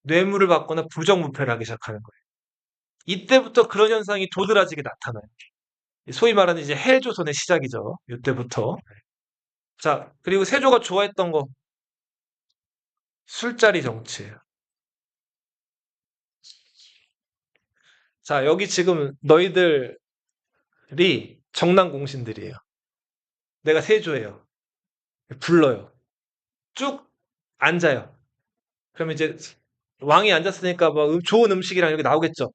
뇌물을 받거나 부정부패를 하기 시작하는 거예요. 이때부터 그런 현상이 도드라지게 나타나요. 소위 말하는 이제 헬조선의 시작이죠. 이때부터. 자, 그리고 세조가 좋아했던 거 술자리 정치예요. 자, 여기 지금 너희들이 정난공신들이에요. 내가 세조예요. 불러요. 쭉 앉아요. 그러면 이제 왕이 앉았으니까 뭐 좋은 음식이랑 이렇게 나오겠죠.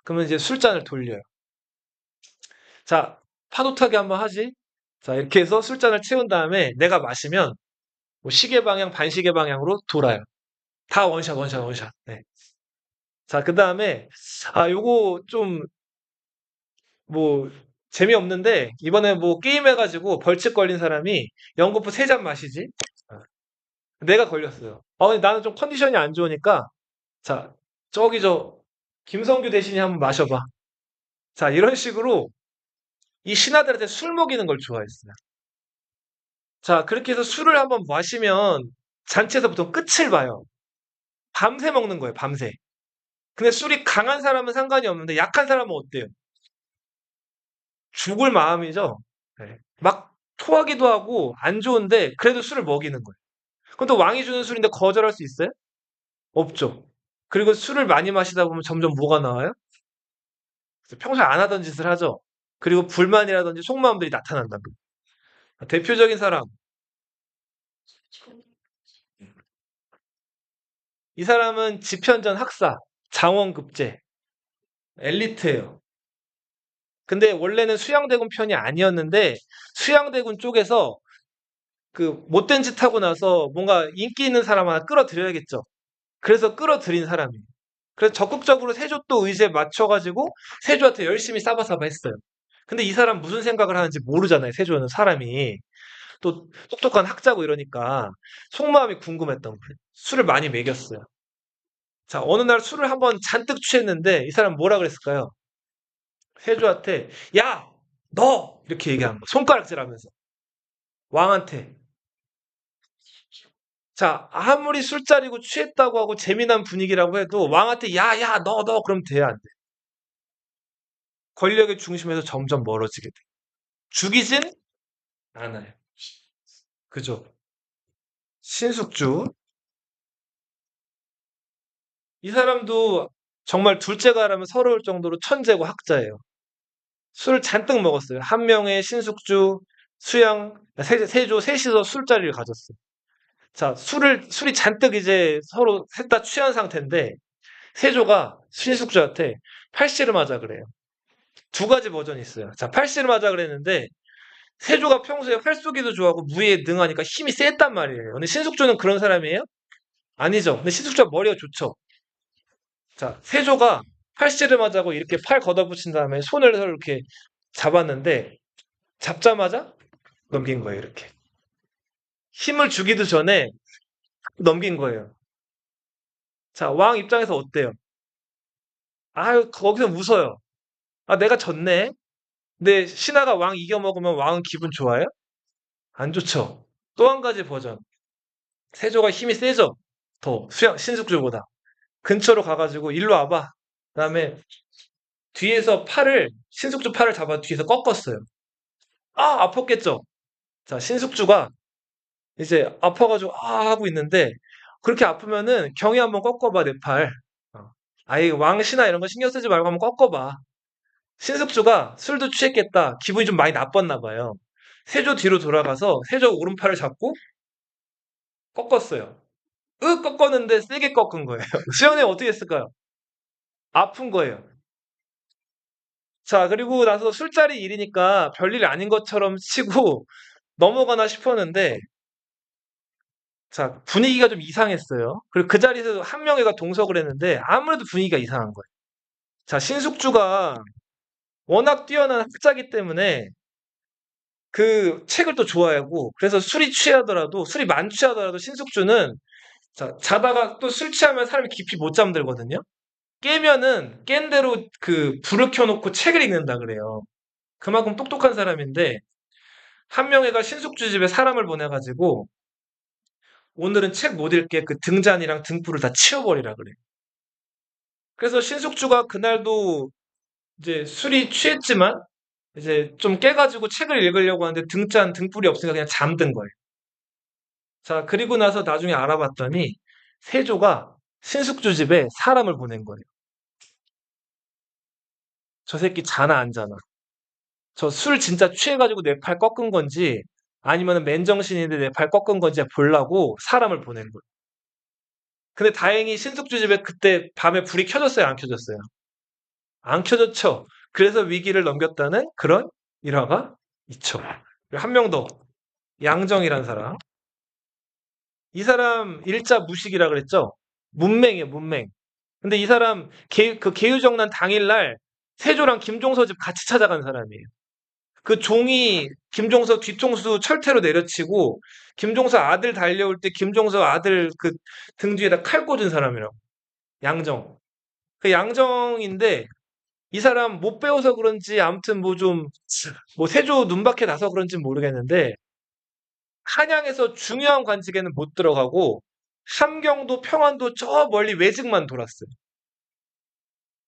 그러면 이제 술잔을 돌려요. 자, 파도 타기 한번 하지? 자, 이렇게 해서 술잔을 채운 다음에 내가 마시면 뭐 시계 방향, 반시계 방향으로 돌아요. 다 원샷, 원샷, 원샷. 네. 자, 그 다음에, 요거 좀, 뭐, 재미없는데, 이번에 뭐 게임 해가지고 벌칙 걸린 사람이 연거푸 3잔 마시지? 어, 내가 걸렸어요. 근데 나는 좀 컨디션이 안 좋으니까, 자, 저기 김성규 대신에 한번 마셔봐. 자, 이런 식으로 이 신하들한테 술 먹이는 걸 좋아했어요. 자, 그렇게 해서 술을 한번 마시면 잔치에서 보통 끝을 봐요. 밤새 먹는 거예요, 밤새. 근데 술이 강한 사람은 상관이 없는데 약한 사람은 어때요? 죽을 마음이죠. 네. 막 토하기도 하고 안 좋은데 그래도 술을 먹이는 거예요. 그럼 또 왕이 주는 술인데 거절할 수 있어요? 없죠. 그리고 술을 많이 마시다 보면 점점 뭐가 나와요? 그래서 평소에 안 하던 짓을 하죠. 그리고 불만이라든지 속마음들이 나타난다고. 대표적인 사람, 이 사람은 집현전 학사, 장원급제, 엘리트예요. 근데 원래는 수양대군 편이 아니었는데 수양대군 쪽에서 그 못된 짓 하고 나서 뭔가 인기 있는 사람 하나 끌어들여야겠죠. 그래서 끌어들인 사람이에요. 그래서 적극적으로 세조 또 의지에 맞춰가지고 세조한테 열심히 싸바싸바 했어요. 근데 이 사람 무슨 생각을 하는지 모르잖아요. 세조는 사람이. 또 똑똑한 학자고 이러니까 속마음이 궁금했던 거예요. 술을 많이 먹였어요. 자, 어느 날 술을 한번 잔뜩 취했는데 이 사람 뭐라 그랬을까요? 세조한테 야! 너! 이렇게 얘기한 거. 손가락질하면서. 왕한테. 자, 아무리 술자리고 취했다고 하고 재미난 분위기라고 해도 왕한테 야, 야, 너, 그럼 돼야 안 돼. 권력의 중심에서 점점 멀어지게 돼. 죽이진 않아요. 그죠? 신숙주. 이 사람도 정말 둘째가라면 서러울 정도로 천재고 학자예요. 술을 잔뜩 먹었어요. 한명의 신숙주, 수양, 세조 셋이서 술자리를 가졌어요. 자, 술이 잔뜩 이제 서로 셋 다 취한 상태인데, 세조가 신숙주한테 팔씨름 하자 그래요. 두 가지 버전이 있어요. 자, 팔씨름 하자 그랬는데, 세조가 평소에 활쏘기도 좋아하고 무예에 능하니까 힘이 셌단 말이에요. 근데 신숙주는 그런 사람이에요? 아니죠. 근데 신숙주가 머리가 좋죠. 자, 세조가 팔씨름 하자고 이렇게 팔 걷어붙인 다음에 손을 서로 이렇게 잡았는데, 잡자마자 넘긴 거예요, 이렇게. 힘을 주기도 전에 넘긴 거예요. 자, 왕 입장에서 어때요? 아유, 거기서 웃어요. 아, 내가 졌네. 근데 신하가 왕 이겨먹으면 왕은 기분 좋아요? 안 좋죠. 또 한 가지 버전. 세조가 힘이 세죠? 더, 신숙주보다. 근처로 가가지고, 일로 와봐. 그 다음에 뒤에서 신숙주 팔을 잡아 뒤에서 꺾었어요. 아팠겠죠? 자, 신숙주가 이제 아파가지고, 하고 있는데, 그렇게 아프면은 경위 한번 꺾어봐, 내 팔. 어. 아이, 왕신하 이런 거 신경 쓰지 말고 한번 꺾어봐. 신숙주가 술도 취했겠다. 기분이 좀 많이 나빴나 봐요. 세조 뒤로 돌아가서 세조 오른팔을 잡고 꺾었어요. 꺾었는데 세게 꺾은 거예요. 수영님 어떻게 했을까요? 아픈 거예요. 자, 그리고 나서 술자리 일이니까 별일 아닌 것처럼 치고 넘어가나 싶었는데, 자, 분위기가 좀 이상했어요. 그리고 그 자리에서 한 명이가 동석을 했는데 아무래도 분위기가 이상한 거예요. 자, 신숙주가 워낙 뛰어난 학자이기 때문에 그 책을 또 좋아하고, 그래서 술이 만취하더라도 신숙주는 자다가 또 술 취하면 사람이 깊이 못 잠들거든요. 깨면은 깬 대로 그 불을 켜놓고 책을 읽는다 그래요. 그만큼 똑똑한 사람인데 한 명애가 신숙주 집에 사람을 보내가지고 오늘은 책 못 읽게 그 등잔이랑 등불을 다 치워버리라 그래. 그래서 신숙주가 그날도 이제 술이 취했지만 이제 좀 깨가지고 책을 읽으려고 하는데 등잔 등불이 없으니까 그냥 잠든 거예요. 자, 그리고 나서 나중에 알아봤더니 세조가 신숙주 집에 사람을 보낸 거예요. 저 새끼 자나 안 자나. 저 술 진짜 취해가지고 내 팔 꺾은 건지 아니면 맨정신인데 내 팔 꺾은 건지 보려고 사람을 보낸 거예요. 근데 다행히 신숙주 집에 그때 밤에 불이 켜졌어요, 안 켜졌어요? 안 켜졌죠. 그래서 위기를 넘겼다는 그런 일화가 있죠. 한 명 더, 양정이란 사람. 이 사람 일자 무식이라 그랬죠? 문맹이에요, 문맹. 근데 이 사람 그 계유정난 당일날 세조랑 김종서 집 같이 찾아간 사람이에요. 그 종이 김종서 뒤통수 철퇴로 내려치고 김종서 아들 달려올 때 김종서 아들 그 등 뒤에다 칼 꽂은 사람이라고. 양정. 그 양정인데 이 사람 못 배워서 그런지 아무튼 뭐 세조 눈밖에 나서 그런지 모르겠는데 한양에서 중요한 관직에는 못 들어가고 함경도 평안도 저 멀리 외직만 돌았어요.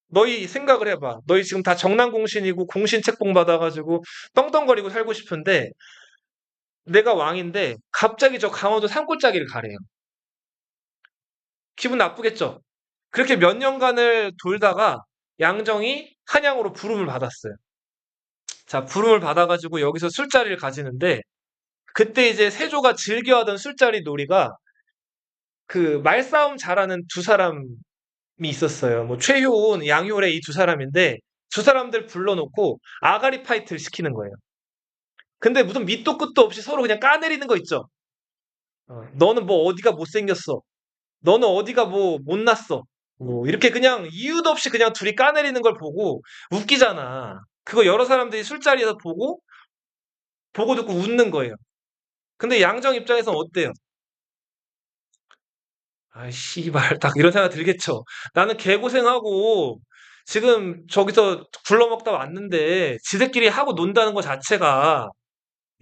너희 생각을 해봐. 너희 지금 다 정난공신이고 공신 책봉 받아가지고 떵떵거리고 살고 싶은데 내가 왕인데 갑자기 저 강원도 산골짜기를 가래요. 기분 나쁘겠죠? 그렇게 몇 년간을 돌다가 양정이 한양으로 부름을 받았어요. 자, 부름을 받아가지고 여기서 술자리를 가지는데 그때 이제 세조가 즐겨하던 술자리 놀이가 그 말싸움 잘하는 두 사람이 있었어요. 뭐 최효온, 양효래 이 두 사람인데 두 사람들 불러놓고 아가리 파이트를 시키는 거예요. 근데 무슨 밑도 끝도 없이 서로 그냥 까내리는 거 있죠. 너는 뭐 어디가 못생겼어. 너는 어디가 뭐 못났어. 뭐 이렇게 그냥 이유도 없이 그냥 둘이 까내리는 걸 보고 웃기잖아. 그거 여러 사람들이 술자리에서 보고 듣고 웃는 거예요. 근데 양정 입장에서는 어때요? 아, 씨발, 딱 이런 생각 들겠죠. 나는 개고생하고 지금 저기서 굴러먹다 왔는데 지들끼리 하고 논다는 것 자체가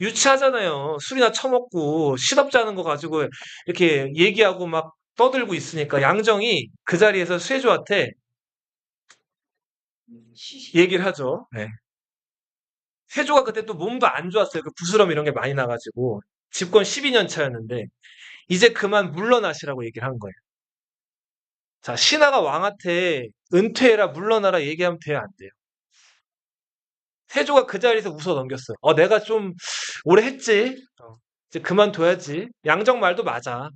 유치하잖아요. 술이나 처먹고 시덥잖은 거 가지고 이렇게 얘기하고 막 떠들고 있으니까 양정이 그 자리에서 세조한테 얘기를 하죠. 네. 세조가 그때 또 몸도 안 좋았어요. 그 부스럼 이런 게 많이 나가지고 집권 12년 차였는데 이제 그만 물러나시라고 얘기를 한 거예요. 자, 신하가 왕한테 은퇴해라 물러나라 얘기하면 돼요, 안 돼요? 세조가 그 자리에서 웃어 넘겼어요. 내가 좀 오래 했지. 이제 그만둬야지. 양정 말도 맞아.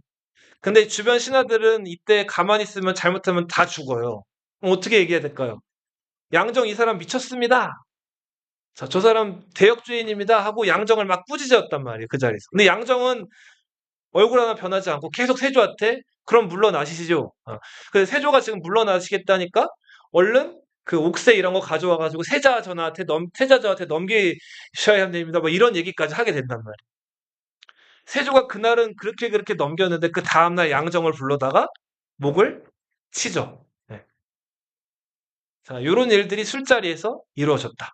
근데 주변 신하들은 이때 가만히 있으면 잘못하면 다 죽어요. 그럼 어떻게 얘기해야 될까요? 양정 이 사람 미쳤습니다. 자, 저 사람 대역죄인입니다 하고 양정을 막 꾸짖었단 말이에요, 그 자리에서. 근데 양정은 얼굴 하나 변하지 않고 계속 세조한테 그럼 물러나시죠. 그래서 세조가 지금 물러나시겠다니까 얼른 그 옥새 이런 거 가져와 가지고 세자저한테 넘기셔야 됩니다. 뭐 이런 얘기까지 하게 된단 말이에요. 세조가 그날은 그렇게 넘겼는데 그 다음날 양정을 불러다가 목을 치죠. 네. 자, 요런 일들이 술자리에서 이루어졌다.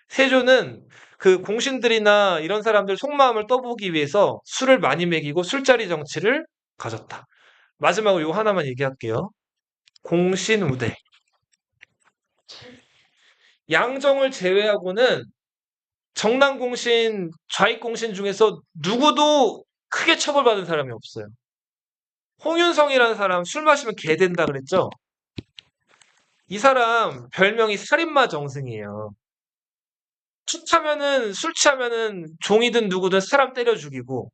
세조는 그 공신들이나 이런 사람들 속마음을 떠보기 위해서 술을 많이 먹이고 술자리 정치를 가졌다. 마지막으로 요 하나만 얘기할게요. 공신우대. 양정을 제외하고는 정난공신, 좌익공신 중에서 누구도 크게 처벌받은 사람이 없어요. 홍윤성이라는 사람 술 마시면 개 된다 그랬죠? 이 사람 별명이 살인마 정승이에요. 술 취하면은 종이든 누구든 사람 때려 죽이고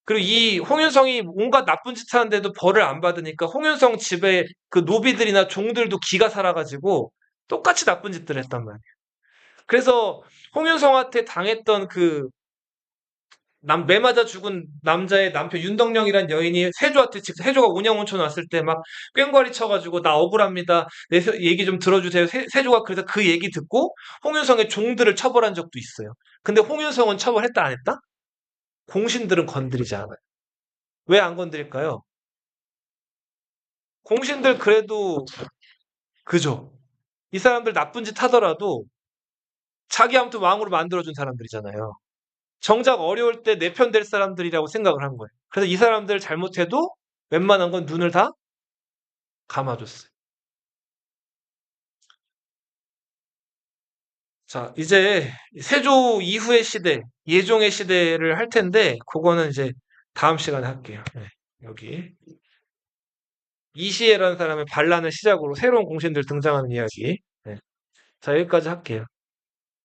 그리고 이 홍윤성이 온갖 나쁜 짓 하는데도 벌을 안 받으니까 홍윤성 집에 그 노비들이나 종들도 기가 살아가지고 똑같이 나쁜 짓들 했단 말이에요. 그래서 홍윤성한테 당했던 그 매 맞아 죽은 남자의 남편 윤덕령이란 여인이 세조한테 직접 세조가 온양온천 왔을 때 막 꽹과리 쳐가지고 나 억울합니다. 얘기 좀 들어주세요. 세조가 그래서 그 얘기 듣고 홍윤성의 종들을 처벌한 적도 있어요. 근데 홍윤성은 처벌했다 안 했다? 공신들은 건드리지 않아요. 왜 안 건드릴까요? 공신들 그래도 그죠. 이 사람들 나쁜 짓 하더라도 자기 아무튼 왕으로 만들어준 사람들이잖아요. 정작 어려울 때 내 편 될 사람들이라고 생각을 한 거예요. 그래서 이 사람들 잘못해도 웬만한 건 눈을 다 감아줬어요. 자, 이제 세조 이후의 시대, 예종의 시대를 할 텐데, 그거는 이제 다음 시간에 할게요. 네, 여기. 이시에라는 사람의 반란을 시작으로 새로운 공신들 등장하는 이야기. 네. 자, 여기까지 할게요.